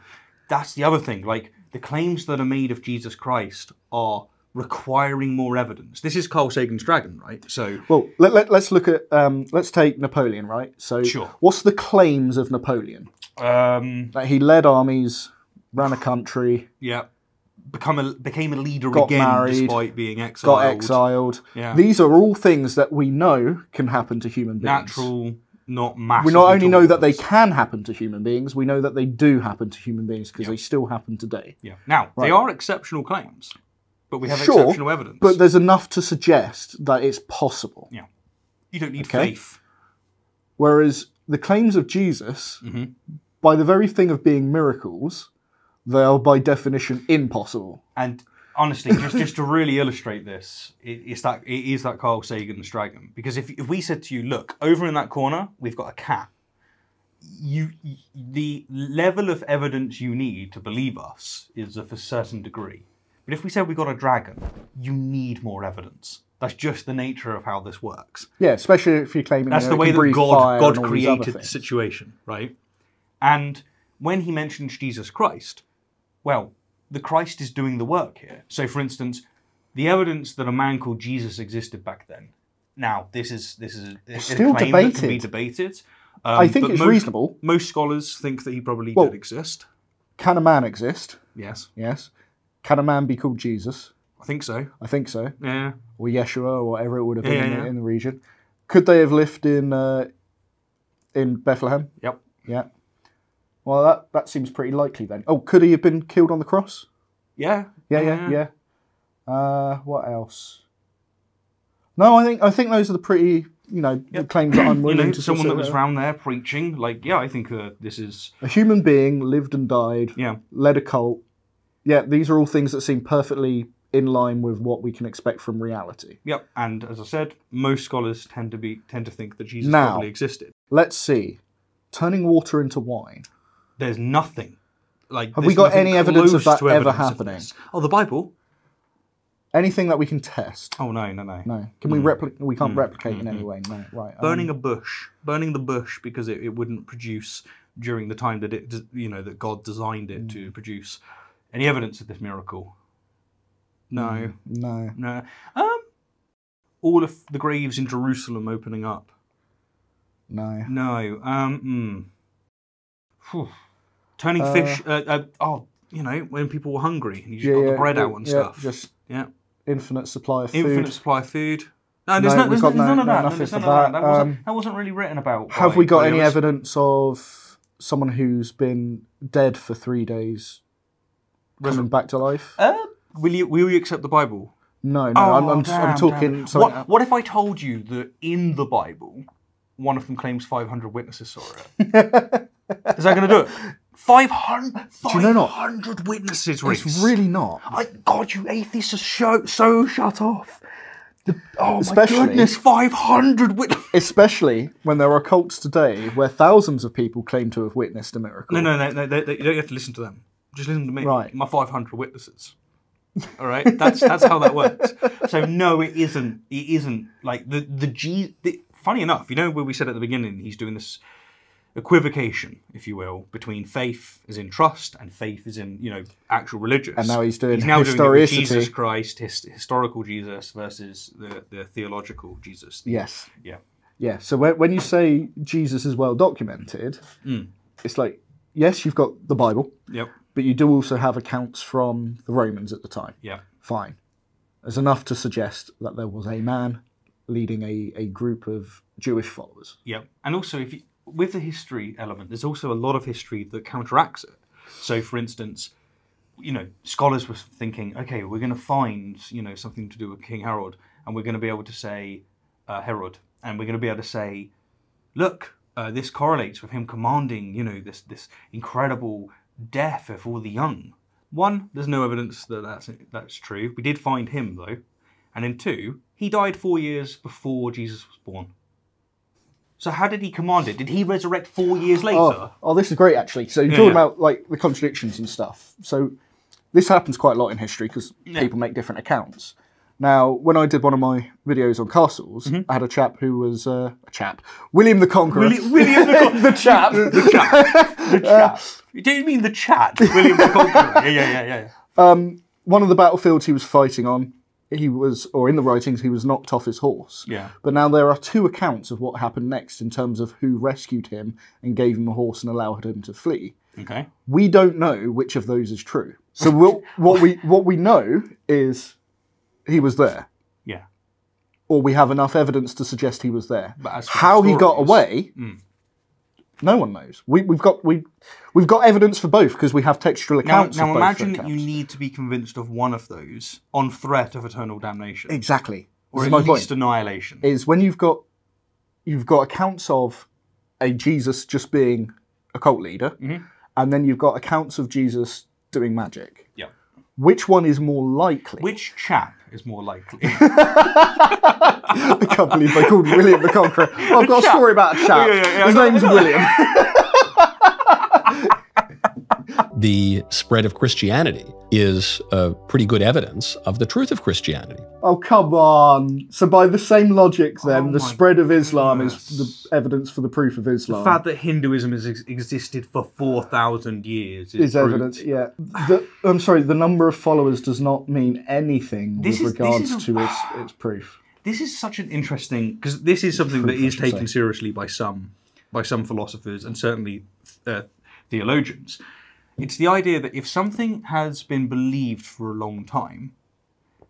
that's the other thing. Like, the claims that are made of Jesus Christ are requiring more evidence. This is Carl Sagan's dragon, right? So, well, let's look at let's take Napoleon, right? So, what's the claims of Napoleon? That he led armies, ran a country. Yeah. Became a leader got again, married, despite being exiled. Got exiled. Yeah. These are all things that we know can happen to human beings. Natural, not massive. We not only know that they can happen to human beings, we know that they do happen to human beings because they still happen today. Yeah. Now, they are exceptional claims, but we have exceptional evidence. But there's enough to suggest that it's possible. Yeah. You don't need faith. Whereas the claims of Jesus, by the very thing of being miracles, they are by definition impossible. And honestly, just to really illustrate this, it is that Carl Sagan's dragon. Because if we said to you, look, over in that corner, we've got a cat. The level of evidence you need to believe us is of a certain degree. But if we said we got a dragon, you need more evidence. That's just the nature of how this works. Yeah, especially if you're claiming that's the way that God created the situation, right? And when he mentions Jesus Christ, well, the Christ is doing the work here. So, for instance, the evidence that a man called Jesus existed back then. Now, this is a still claim debated. that can be debated. I think but it's reasonable. Most scholars think that he probably did exist. Can a man exist? Yes, Yes. Can a man be called Jesus? I think so. I think so. Yeah. Or Yeshua, or whatever it would have been Yeah. in the region. Could they have lived in Bethlehem? Yep. Yeah. Well, that seems pretty likely then. Oh, could he have been killed on the cross? Yeah. Yeah. What else? No, I think those are the pretty, the claims that I'm willing to someone that consider. was around there preaching, I think this is... A human being lived and died, led a cult. Yeah, these are all things that seem perfectly in line with what we can expect from reality. Yep, and as I said, most scholars tend to think that Jesus probably existed. Let's see. Turning water into wine. There's nothing. Have we got any evidence of that ever happening? Oh, the Bible? Anything that we can test? Oh, no. No. Can we replicate? We can't replicate in any way. No. Right. Burning the bush because it wouldn't produce during the time that that God designed it to produce. Any evidence of this miracle? No. No. All of the graves in Jerusalem opening up? No. No. Turning fish. When people were hungry and you just got the bread out and stuff. Just infinite supply of food. Infinite supply of food. No, there's none of that. Nothing for that. That wasn't really written about. Have we got any evidence of someone who's been dead for 3 days coming back to life? Will you accept the Bible? No. I'm talking. What if I told you that in the Bible, one of them claims 500 witnesses saw it? Is that going to do it? 500 witnesses, Reece. It's really not. God, you atheists are so shut off. Especially, my goodness, 500 witnesses. Especially when there are cults today where thousands of people claim to have witnessed a miracle. No, you don't have to listen to them. Just listen to me. Right. My 500 witnesses. All right, that's how that works. So no, it isn't. It isn't like funny enough, where we said at the beginning, he's doing this equivocation, if you will, between faith as in trust and faith as in actual religious. And now he's doing doing it with historicity. Jesus Christ, historical Jesus versus the theological Jesus. Yes. Yeah. So when you say Jesus is well documented, it's like, yes, you've got the Bible. Yep. But you do also have accounts from the Romans at the time. Yeah. Fine. There's enough to suggest that there was a man leading a group of Jewish followers. Yeah. And also, with the history element, there's also a lot of history that counteracts it. So, for instance, scholars were thinking, okay, we're going to find, something to do with King Herod, and we're going to be able to say Herod, and we're going to be able to say, look, this correlates with him commanding, this incredible death of all the young. One, there's no evidence that that's true. We did find him, though. And then two, he died 4 years before Jesus was born. So how did he command it? Did he resurrect 4 years later? Oh, this is great, actually. So you're talking about the contradictions and stuff. So this happens quite a lot in history because people make different accounts. Now, when I did one of my videos on castles, I had a chap who was William the Conqueror. William the Conqueror. The chap. The chap. Do you mean the chat? William the Conqueror. Yeah. One of the battlefields he was fighting on, in the writings, he was knocked off his horse. Yeah. But now there are two accounts of what happened next in terms of who rescued him and gave him a horse and allowed him to flee. Okay. We don't know which of those is true. So what we know is he was there. Yeah. Or we have enough evidence to suggest he was there. But as for how the he got stories- away, no one knows. We've got evidence for both because we have textual accounts. Now of both imagine that accounts. you need to be convinced of one of those on threat of eternal damnation. Exactly. Or This at is my least point. annihilation. Is when you've got accounts of a Jesus just being a cult leader, and then you've got accounts of Jesus doing magic. Yeah. Which one is more likely? Which chap is more likely? I can't believe they called William the Conqueror. Well, I've got a story about a chap. Yeah, His name's William. The spread of Christianity is pretty good evidence of the truth of Christianity. Oh, come on. So by the same logic, then, the my spread of Islam goodness. is the evidence for the proof of Islam. The fact that Hinduism has existed for 4,000 years is proof. evidence, yeah. I'm sorry, the number of followers does not mean anything with regards to its proof. This is such an interesting, because this is something that is taken seriously by some philosophers and certainly theologians. It's the idea that if something has been believed for a long time,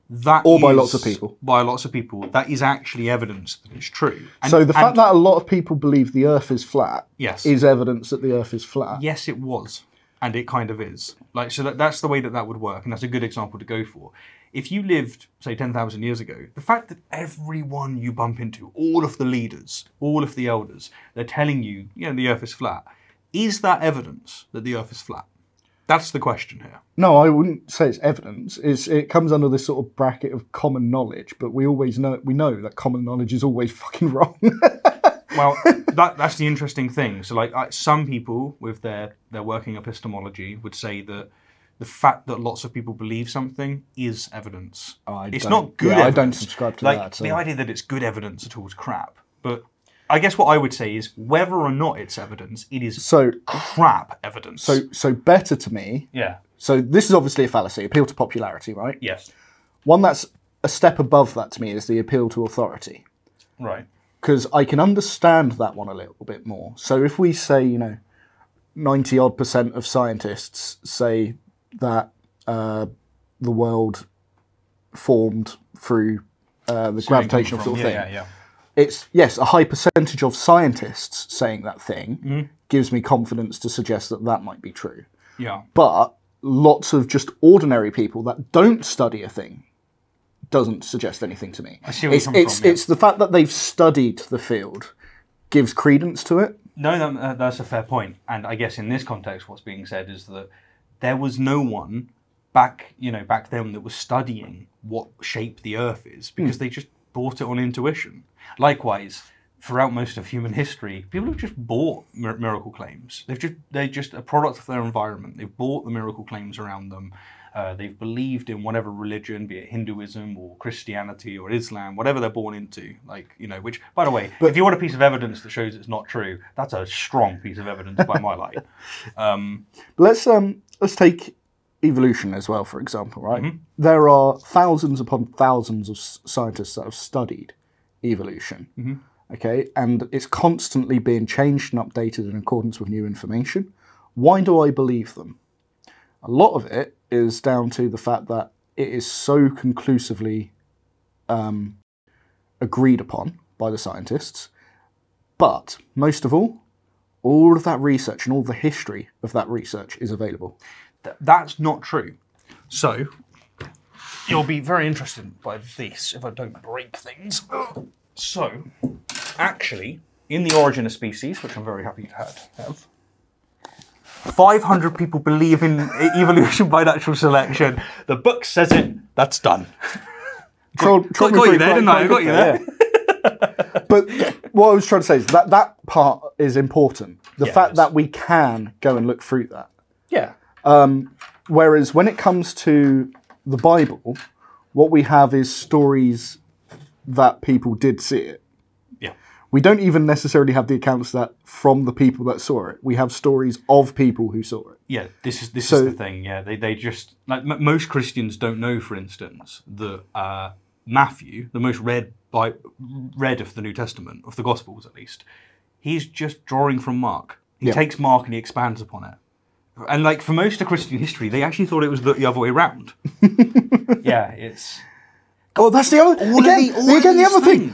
by lots of people. By lots of people, that is actually evidence that it's true. So the fact that a lot of people believe the Earth is flat is evidence that the Earth is flat. Yes, it was. And it kind of is. Like, so that's the way that would work, and that's a good example to go for. If you lived, say, 10,000 years ago, the fact that everyone you bump into, all of the leaders, all of the elders, they're telling you, the Earth is flat, is that evidence that the Earth is flat? That's the question here. No, I wouldn't say it's evidence. It comes under this sort of bracket of common knowledge, but we know that common knowledge is always fucking wrong. Well, that's the interesting thing. So, like, some people with their working epistemology would say that the fact that lots of people believe something is evidence. It's not good evidence. I don't subscribe to that. The idea that it's good evidence at all is crap. But I guess what I would say is whether or not it's evidence, it is crap evidence. So better to me. Yeah. So this is obviously a fallacy, appeal to popularity, right? Yes. One that's a step above that to me is the appeal to authority. Right. Because I can understand that one a little bit more. So if we say, 90-odd% of scientists say that the world formed through the gravitational sort of thing. Yeah. It's, yes, a high percentage of scientists saying that thing gives me confidence to suggest that might be true. Yeah. But lots of just ordinary people that don't study a thing doesn't suggest anything to me. I see where you're coming from. It's the fact that they've studied the field gives credence to it. No, that's a fair point. And I guess in this context, what's being said is that there was no one back then that was studying what shape the Earth is because they just bought it on intuition. Likewise, throughout most of human history, people have just bought miracle claims. They're just a product of their environment. They've bought the miracle claims around them. They've believed in whatever religion, be it Hinduism or Christianity or Islam, whatever they're born into. Which, by the way, if you want a piece of evidence that shows it's not true, that's a strong piece of evidence by my light. Let's take evolution as well, for example, right? Mm-hmm. There are thousands upon thousands of scientists that have studied evolution. Mm-hmm. Okay, and it's constantly being changed and updated in accordance with new information. Why do I believe them? A lot of it is down to the fact that it is so conclusively agreed upon by the scientists. But most of all of that research and all the history of that research is available. That's not true. So, you'll be very interested by this if I don't break things. So, actually, in The Origin of Species, which I'm very happy to have, 500 people believe in evolution by natural selection. The book says it. That's done. Got you there, didn't I? I got you there. Yeah. But what I was trying to say is that part is important. The fact that we can go and look through that. Yeah. Whereas when it comes to the Bible, what we have is stories that people did see it. Yeah. We don't even necessarily have the accounts that from the people that saw it. We have stories of people who saw it. Yeah, this is the thing. Yeah, they just most Christians don't know, for instance, that Matthew, the most read of the New Testament, of the Gospels at least, he's just drawing from Mark. He takes Mark and he expands upon it. And for most of Christian history, they actually thought it was the other way around. Yeah, it's. Oh, that's the other. The other thing.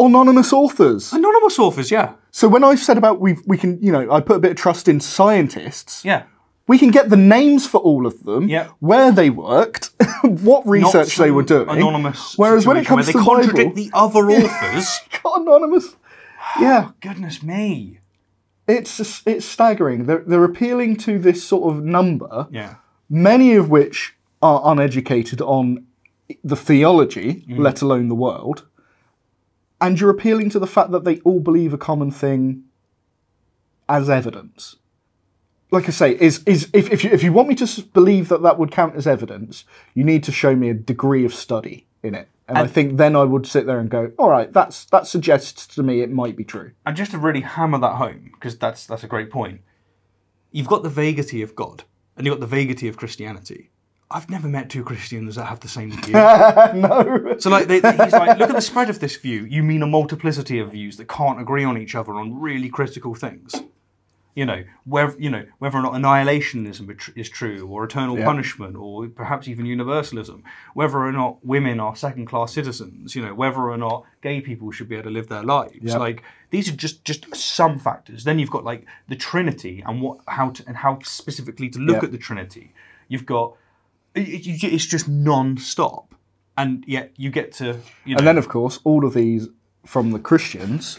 Anonymous authors. Anonymous authors, yeah. So when I've said about we can, I put a bit of trust in scientists. Yeah. We can get the names for all of them, where they worked, what research they were doing. Anonymous. Whereas when it comes to the Bible, they contradict the other authors. Got anonymous. Yeah. Goodness me. It's staggering. They're appealing to this sort of number. Yeah. Many of which are uneducated on the theology, let alone the world. And you're appealing to the fact that they all believe a common thing as evidence. like I say, is if you want me to believe that would count as evidence, you need to show me a degree of study in it. And I think then I would sit there and go, all right, that suggests to me it might be true. And just to really hammer that home, because that's a great point, you've got the vagity of God, and you've got the vagity of Christianity. I've never met two Christians that have the same view. No. So like, he's like, look at the spread of this view. You mean a multiplicity of views that can't agree on each other on really critical things. Whether or not annihilationism is true, or eternal punishment, or perhaps even universalism, whether or not women are second-class citizens, whether or not gay people should be able to live their lives. Yep. Like, these are just some factors. Then you've got like the Trinity and how specifically to look at the Trinity. You've got it's just non-stop, and yet you get to And then of course all of these from the Christians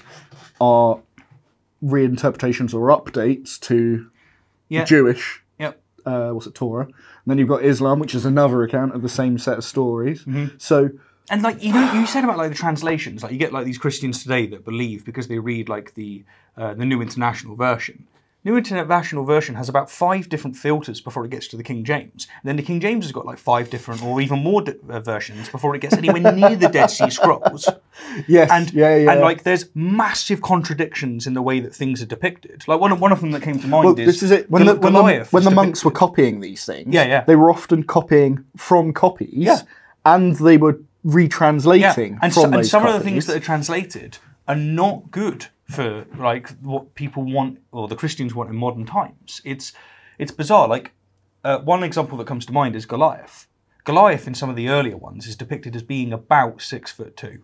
are reinterpretations or updates to the Jewish Torah, and then you've got Islam, which is another account of the same set of stories. So, and like you said about like the translations, like you get like these Christians today that believe because they read like the New International Version. New International Version has about 5 different filters before it gets to the King James. And then the King James has got like 5 different or even more versions before it gets anywhere near the Dead Sea Scrolls. Yes, and like there's massive contradictions in the way that things are depicted. Like one of them that came to mind is this is it. When the monks were copying these things, they were often copying from copies, and they were retranslating from those some copies. of the things that are translated are not good for like what people want or the Christians want in modern times. It's bizarre. Like one example that comes to mind is Goliath. Goliath in some of the earlier ones is depicted as being about 6'2".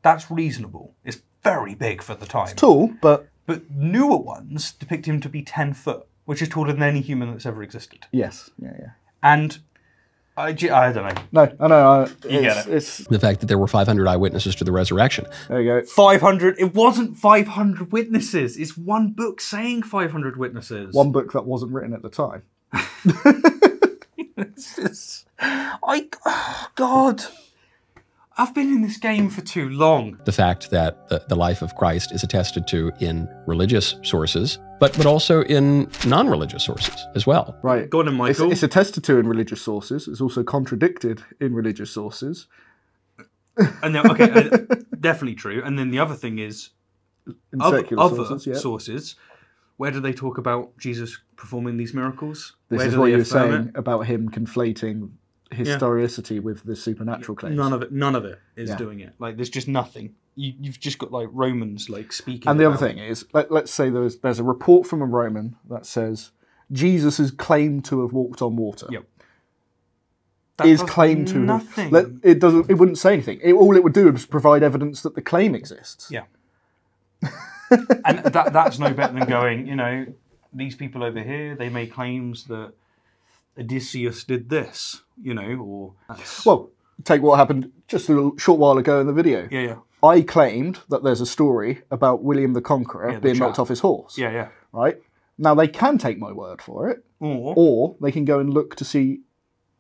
That's reasonable. It's very big for the time. It's tall, but newer ones depict him to be 10 foot, which is taller than any human that's ever existed. Yes, And I don't know. No, I know. You get it. It's The fact that there were 500 eyewitnesses to the resurrection. there you go. 500. It wasn't 500 witnesses. It's one book saying 500 witnesses. One book that wasn't written at the time. God. I've been in this game for too long. The fact that the life of Christ is attested to in religious sources, but also in non-religious sources as well. Right. Go on, Michael. It's attested to in religious sources. It's also contradicted in religious sources. And then, definitely true. And then the other thing is, In other secular sources, where do they talk about Jesus performing these miracles? This Where is do what they you were affirm saying it? about him conflating historicity with the supernatural claims. None of it is doing it. Like, there's just nothing. You've just got like Romans like speaking. And the other thing is, let's say there's a report from a Roman that says Jesus is claimed to have walked on water. Yep. Is claimed to nothing. have. It doesn't. It wouldn't say anything. All it would do is provide evidence that the claim exists. Yeah. And that's no better than going, these people over here, they make claims that Odysseus did this, or... Well, take what happened just a short while ago in the video. Yeah. I claimed that there's a story about William the Conqueror being knocked off his horse. Yeah. Right? Now, they can take my word for it, or they can go and look to see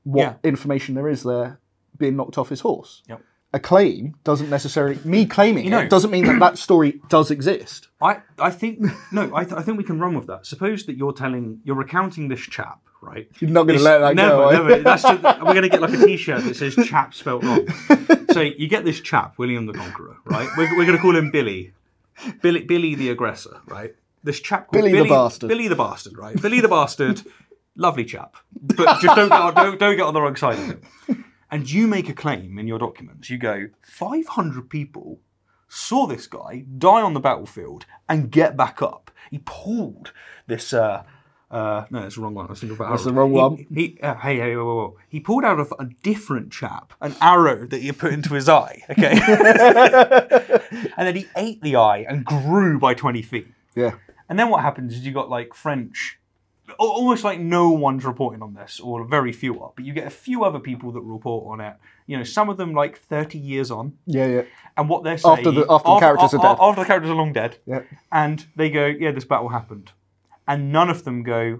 what information there is there being knocked off his horse. Yep. A claim doesn't necessarily... Me claiming it doesn't mean that story does exist. I think we can run with that. Suppose that you're recounting this chap, right? You're not going to let that go. Never. We're going to get like a T-shirt that says "chap" spelt wrong. So you get this chap, William the Conqueror, right? We're going to call him Billy the aggressor, right? This chap called Billy the bastard. Billy the bastard, right? Billy the bastard, lovely chap, but just don't get on the wrong side of him. And you make a claim in your documents. You go, 500 people saw this guy die on the battlefield and get back up. He pulled this. No, that's the wrong one. I was thinking about. That's the wrong one. Hey, whoa. He pulled out of a different chap an arrow that he had put into his eye. Okay, and then he ate the eye and grew by 20 feet. Yeah. And then what happens is you got like French. Almost like no one's reporting on this, or very few are, but you get a few other people that report on it. Some of them like 30 years on. Yeah. And what they're saying... After the characters are dead. After the characters are long dead. Yeah. And they go, this battle happened. And none of them go,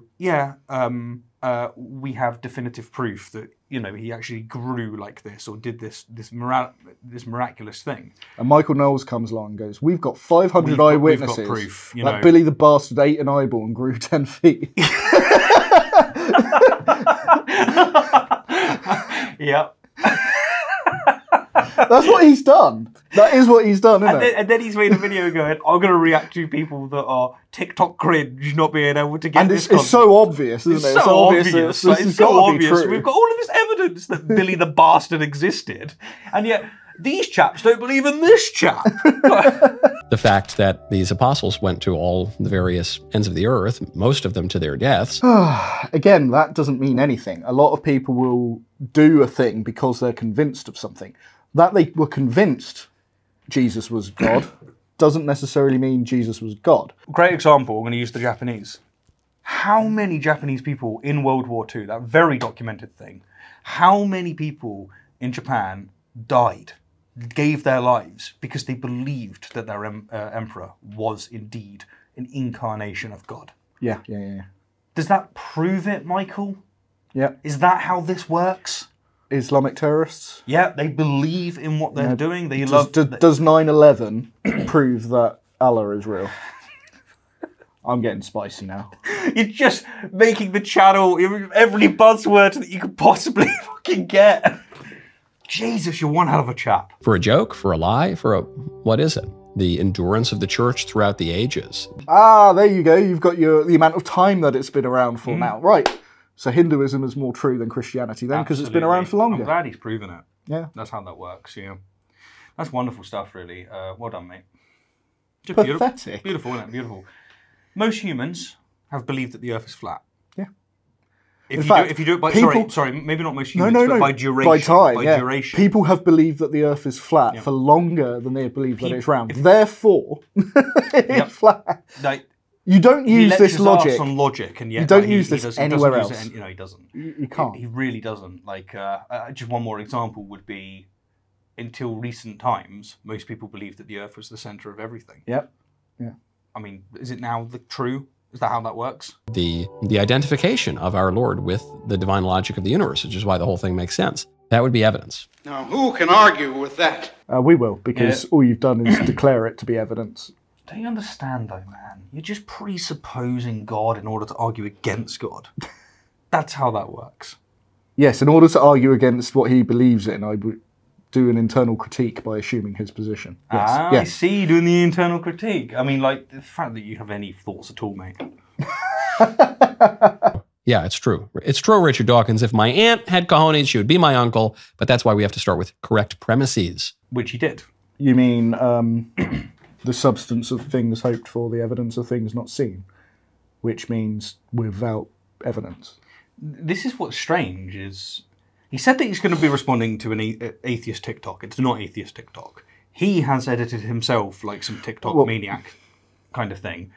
we have definitive proof that he actually grew like this or did this miraculous thing. And Michael Knowles comes along and goes, "We've got 500 eyewitnesses we've got proof, that Billy the Bastard ate an eyeball and grew 10 feet." Yep. That's what he's done. That is what he's done, isn't it? And then he's made a video going, "I'm going to react to people that are TikTok cringe not being able to get and this." And it's so obvious, isn't it? It's so obvious. It's so obvious. We've got all of this evidence that Billy the Bastard existed, and yet these chaps don't believe in this chap. The fact that these apostles went to all the various ends of the earth, most of them to their deaths. Again, that doesn't mean anything. A lot of people will do a thing because they're convinced of something. That they were convinced Jesus was God doesn't necessarily mean Jesus was God. Great example, I'm going to use the Japanese. How many Japanese people in World War II, that very documented thing, how many people in Japan died, gave their lives because they believed that their emperor was indeed an incarnation of God? Yeah. Does that prove it, Michael? Yeah. Is that how this works? Islamic terrorists? Yeah, they believe in what they're doing. They does 9/11 prove that Allah is real? I'm getting spicy now. You're just making the channel every buzzword that you could possibly fucking get. Jesus, you're one hell of a chap. For a joke, for a lie, what is it? The endurance of the church throughout the ages. There you go. You've got the amount of time that it's been around for now. Right. So Hinduism is more true than Christianity then, because it's been around for longer. I'm glad he's proven it. Yeah. That's how that works, yeah. That's wonderful stuff, really. Well done, mate. Just pathetic. Beautiful, isn't it? Beautiful. Most humans have believed that the Earth is flat. Yeah. If you do it by... Sorry, maybe not most humans, but by duration. By time, duration. People have believed that the Earth is flat for longer than they have believed that it's round. Therefore, it's flat. You don't use this logic. On logic, and yet you don't use this anywhere else. He doesn't. You can't. He really doesn't. Like, just one more example would be, until recent times, most people believed that the Earth was the center of everything. Yep. Yeah. I mean, is it now true? Is that how that works? The identification of our Lord with the divine logic of the universe, which is why the whole thing makes sense. That would be evidence. Now, who can argue with that? We will, because all you've done is declare it to be evidence. Don't you understand, though, man? You're just presupposing God in order to argue against God. That's how that works. Yes, in order to argue against what he believes in, I would do an internal critique by assuming his position. Yes. I see you doing the internal critique. I mean, like, the fact that you have any thoughts at all, mate. Yeah, it's true. It's true, Richard Dawkins. If my aunt had cojones, she would be my uncle, but that's why we have to start with correct premises. Which he did. You mean the substance of things hoped for, the evidence of things not seen, which means without evidence. This is what's strange, is he said that he's going to be responding to an atheist TikTok. It's not atheist TikTok. He has edited himself like some TikTok maniac kind of thing.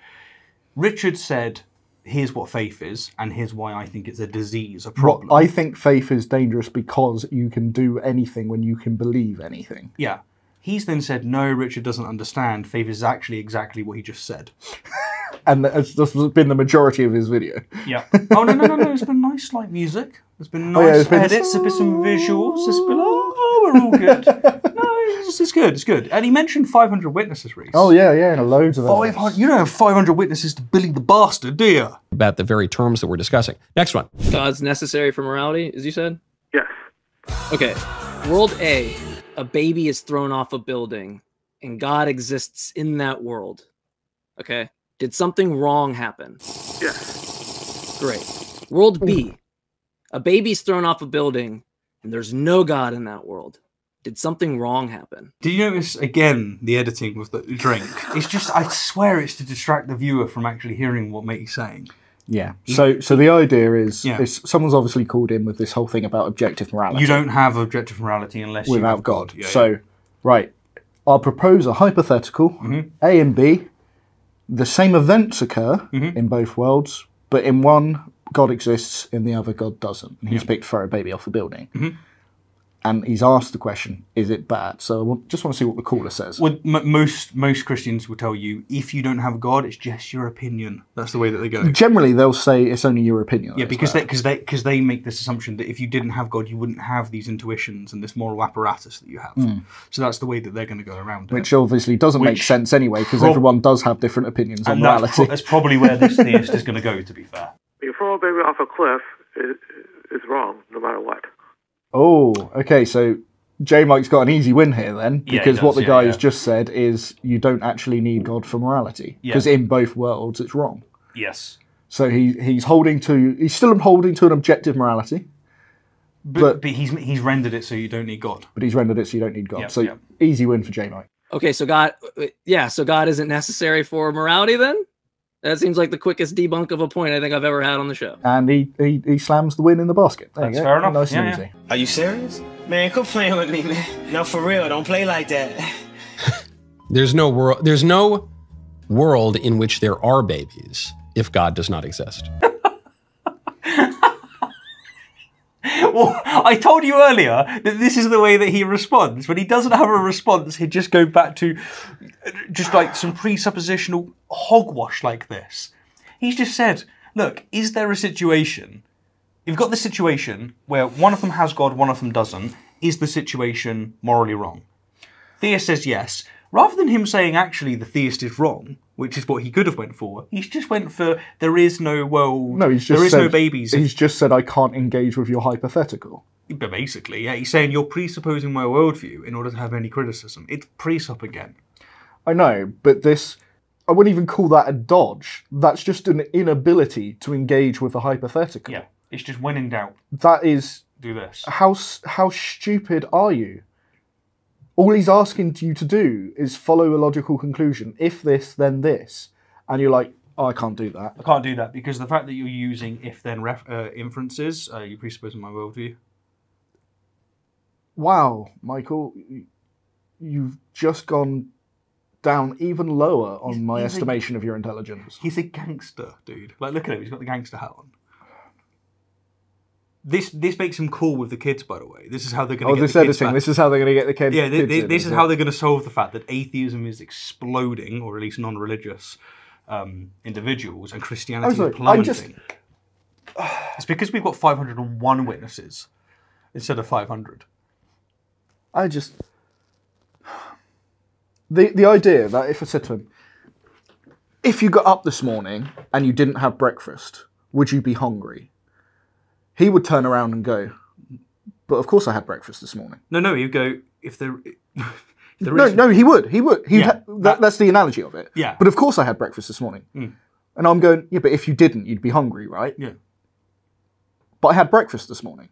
Richard said, here's what faith is, and here's why I think it's a disease, a problem. I think faith is dangerous because you can do anything when you can believe anything. Yeah. He's then said, no, Richard doesn't understand. Faith is actually exactly what he just said. And that's been the majority of his video. Yeah. Oh, no. There's been nice, like, music. There's been nice edits. There's been some visuals. There's been, we're all good. No, it's good. It's good. And he mentioned 500 witnesses, Reese. Oh, yeah, loads of 500. You don't have 500 witnesses to Billy the Bastard, do you? About the very terms that we're discussing. Next one. God's necessary for morality, as you said? Yes. Okay. World A. A baby is thrown off a building, and God exists in that world. Okay? Did something wrong happen? Yes. Great. World B. A baby's thrown off a building, and there's no God in that world. Did something wrong happen? Did you notice, again, the editing with the drink? It's just, I swear it's to distract the viewer from actually hearing what he's saying. Yeah. So the idea is someone's obviously called in with this whole thing about objective morality. You don't have objective morality unless you have God. Yeah, right. I'll propose a hypothetical, A and B. The same events occur in both worlds, but in one, God exists, in the other, God doesn't. And he's picked to throw a baby off a building. and he's asked the question, is it bad? So I just want to see what the caller says. Well, most Christians will tell you, if you don't have God, it's just your opinion. That's the way that they go. Generally, they'll say it's only your opinion. Yeah, because they make this assumption that if you didn't have God, you wouldn't have these intuitions and this moral apparatus that you have. So that's the way that they're going to go around it. Which obviously doesn't make sense anyway, because everyone does have different opinions on morality. That's probably where this theist is going to go, to be fair. You throw a baby off a cliff is wrong, no matter what. Oh, okay, so J-Mike's got an easy win here then, because what the guy has just said is you don't actually need God for morality, because in both worlds it's wrong. Yes. So he's still holding to an objective morality, but he's rendered it so you don't need God. But he's rendered it so you don't need God. Easy win for J-Mike. Okay, so God isn't necessary for morality then? That seems like the quickest debunk of a point I think I've ever had on the show. And he slams the win in the basket. That's fair enough. Nice and easy. Are you serious? Man, quit playing with me, man. No, for real, don't play like that. There's no world in which there are babies if God does not exist. Well, I told you earlier that this is the way that he responds. When he doesn't have a response, he'd just go back to just like some presuppositional hogwash like this. He's just said, look, is there a situation? You've got the situation where one of them has God, one of them doesn't. Is the situation morally wrong? Theist says yes. Rather than him saying actually the theist is wrong, which is what he could have went for, he's just went for there is no world, no babies. He's just said I can't engage with your hypothetical. But basically, yeah, he's saying you're presupposing my worldview in order to have any criticism. It's presup again. I know, but I wouldn't even call that a dodge. That's just an inability to engage with a hypothetical. Yeah, it's just when in doubt. That is... Do this. How stupid are you? All he's asking you to do is follow a logical conclusion. If this, then this. And you're like, oh, I can't do that. I can't do that because the fact that you're using if-then inferences, you're presupposing my worldview. Wow, Michael, you've just gone down even lower on my estimation of your intelligence. He's a gangster, dude. Like, look at him. He's got the gangster hat on. This makes him cool with the kids, by the way. This is how they're going to get the kids back. This is how they're going to get the kids. Yeah, this is how they're going to solve the fact that atheism is exploding, or at least non-religious individuals, and Christianity is plummeting. It's because we've got 501 witnesses instead of 500. The idea that if I said to him, if you got up this morning and you didn't have breakfast, would you be hungry? He would turn around and go, but of course I had breakfast this morning. No, he'd go, if there No, he would. That's the analogy of it. Yeah. But of course I had breakfast this morning. And I'm going, yeah, but if you didn't, you'd be hungry, right? Yeah. But I had breakfast this morning.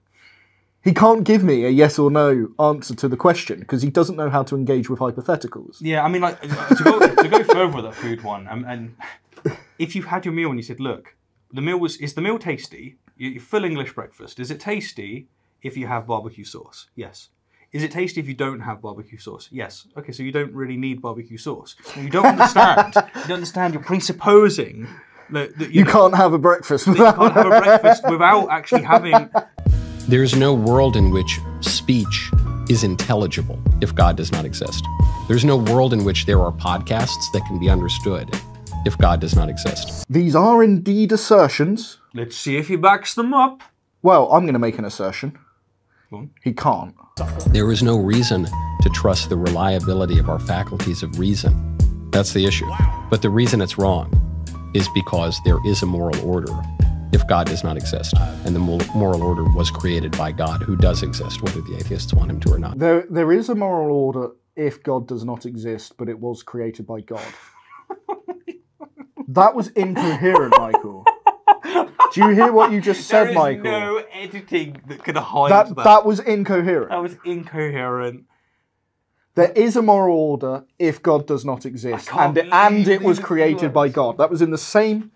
He can't give me a yes or no answer to the question because he doesn't know how to engage with hypotheticals. Yeah, I mean, like, to go further with that food one, and if you've had your meal and you said, look, is the meal tasty? Your full English breakfast. Is it tasty if you have barbecue sauce? Yes. Is it tasty if you don't have barbecue sauce? Yes. Okay, so you don't really need barbecue sauce. You don't understand. You don't understand. You're presupposing that you can't have a breakfast without actually having. There's no world in which speech is intelligible if God does not exist. There's no world in which there are podcasts that can be understood if God does not exist. These are indeed assertions. Let's see if he backs them up. Well, I'm going to make an assertion. He can't. There is no reason to trust the reliability of our faculties of reason. That's the issue. But the reason it's wrong is because there is a moral order if God does not exist. And the moral order was created by God, who does exist, whether the atheists want him to or not. There is a moral order if God does not exist, but it was created by God. That was incoherent, Michael. Do you hear what you just said, Michael? There is no editing that could hide that. That was incoherent. That was incoherent. There is a moral order if God does not exist, and it was created by God. That was in the same...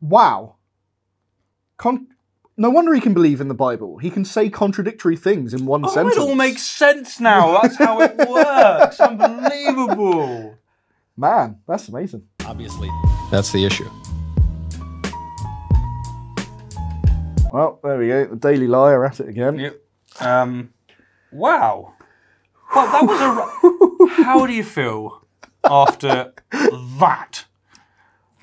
Wow. No wonder he can believe in the Bible. He can say contradictory things in one sentence. It all makes sense now. That's how it works. Unbelievable. Man, that's amazing. Obviously, that's the issue. Well, there we go. The Daily Liar at it again. Yep. Wow. Well, that was a. How do you feel after that?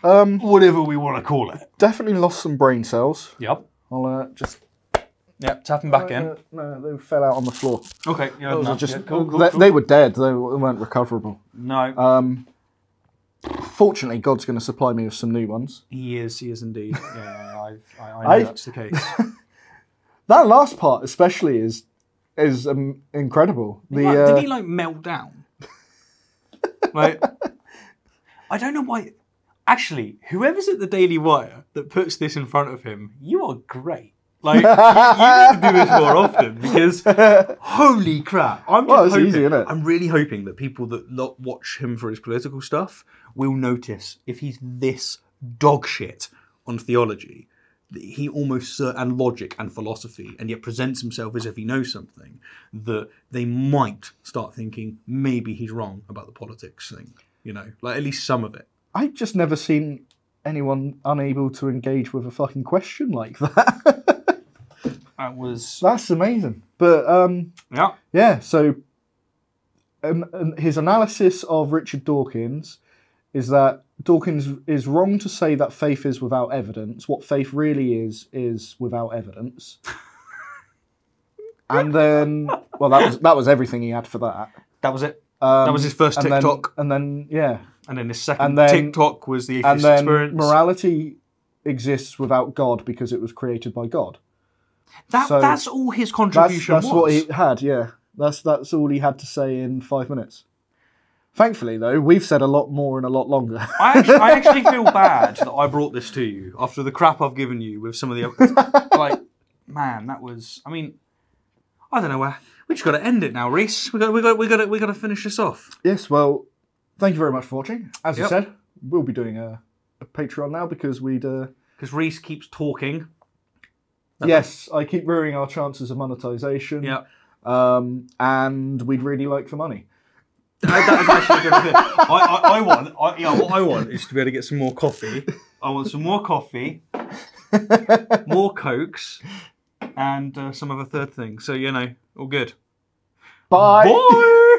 Whatever we want to call it. Definitely lost some brain cells. Yep. I'll just. Yep, tap them back in. No, they fell out on the floor. Okay, yeah, Those no, are just, yeah, cool. they were dead. They weren't recoverable. No. Fortunately, God's going to supply me with some new ones. He is indeed. Yeah, I know that's the case. That last part especially is incredible. Did he like melt down? Like, I don't know why. Actually, whoever's at the Daily Wire that puts this in front of him, you are great. Like, you need to do this more often because holy crap! I'm just hoping, easy, isn't it? I'm really hoping that people that watch him for his political stuff will notice if he's this dog shit on theology, he almost and logic and philosophy, and yet presents himself as if he knows something, that they might start thinking maybe he's wrong about the politics thing. You know, like at least some of it. I've just never seen anyone unable to engage with a fucking question like that. That's amazing. But yeah. So his analysis of Richard Dawkins is that Dawkins is wrong to say that faith is without evidence. What faith really is without evidence. And then, well, that was everything he had for that. That was it. That was his first TikTok. And then his second TikTok was the atheist experience. Morality exists without God because it was created by God. That's all his contribution that's what he had, yeah. That's all he had to say in 5 minutes. Thankfully, though, we've said a lot more and a lot longer. I actually feel bad that I brought this to you after the crap I've given you with some of the other... Like, man, that was... I mean, I don't know where... We just got to end it now, Reese. We got to finish this off. Yes, well, thank you very much for watching. As you said, we'll be doing a Patreon now because because Reese keeps talking. Yes, I keep ruining our chances of monetization. Yeah. And we'd really like the money. That is actually a good idea. What I want is to be able to get some more coffee. I want some more coffee, more Cokes, and some other third thing. So, all good. Bye. Bye.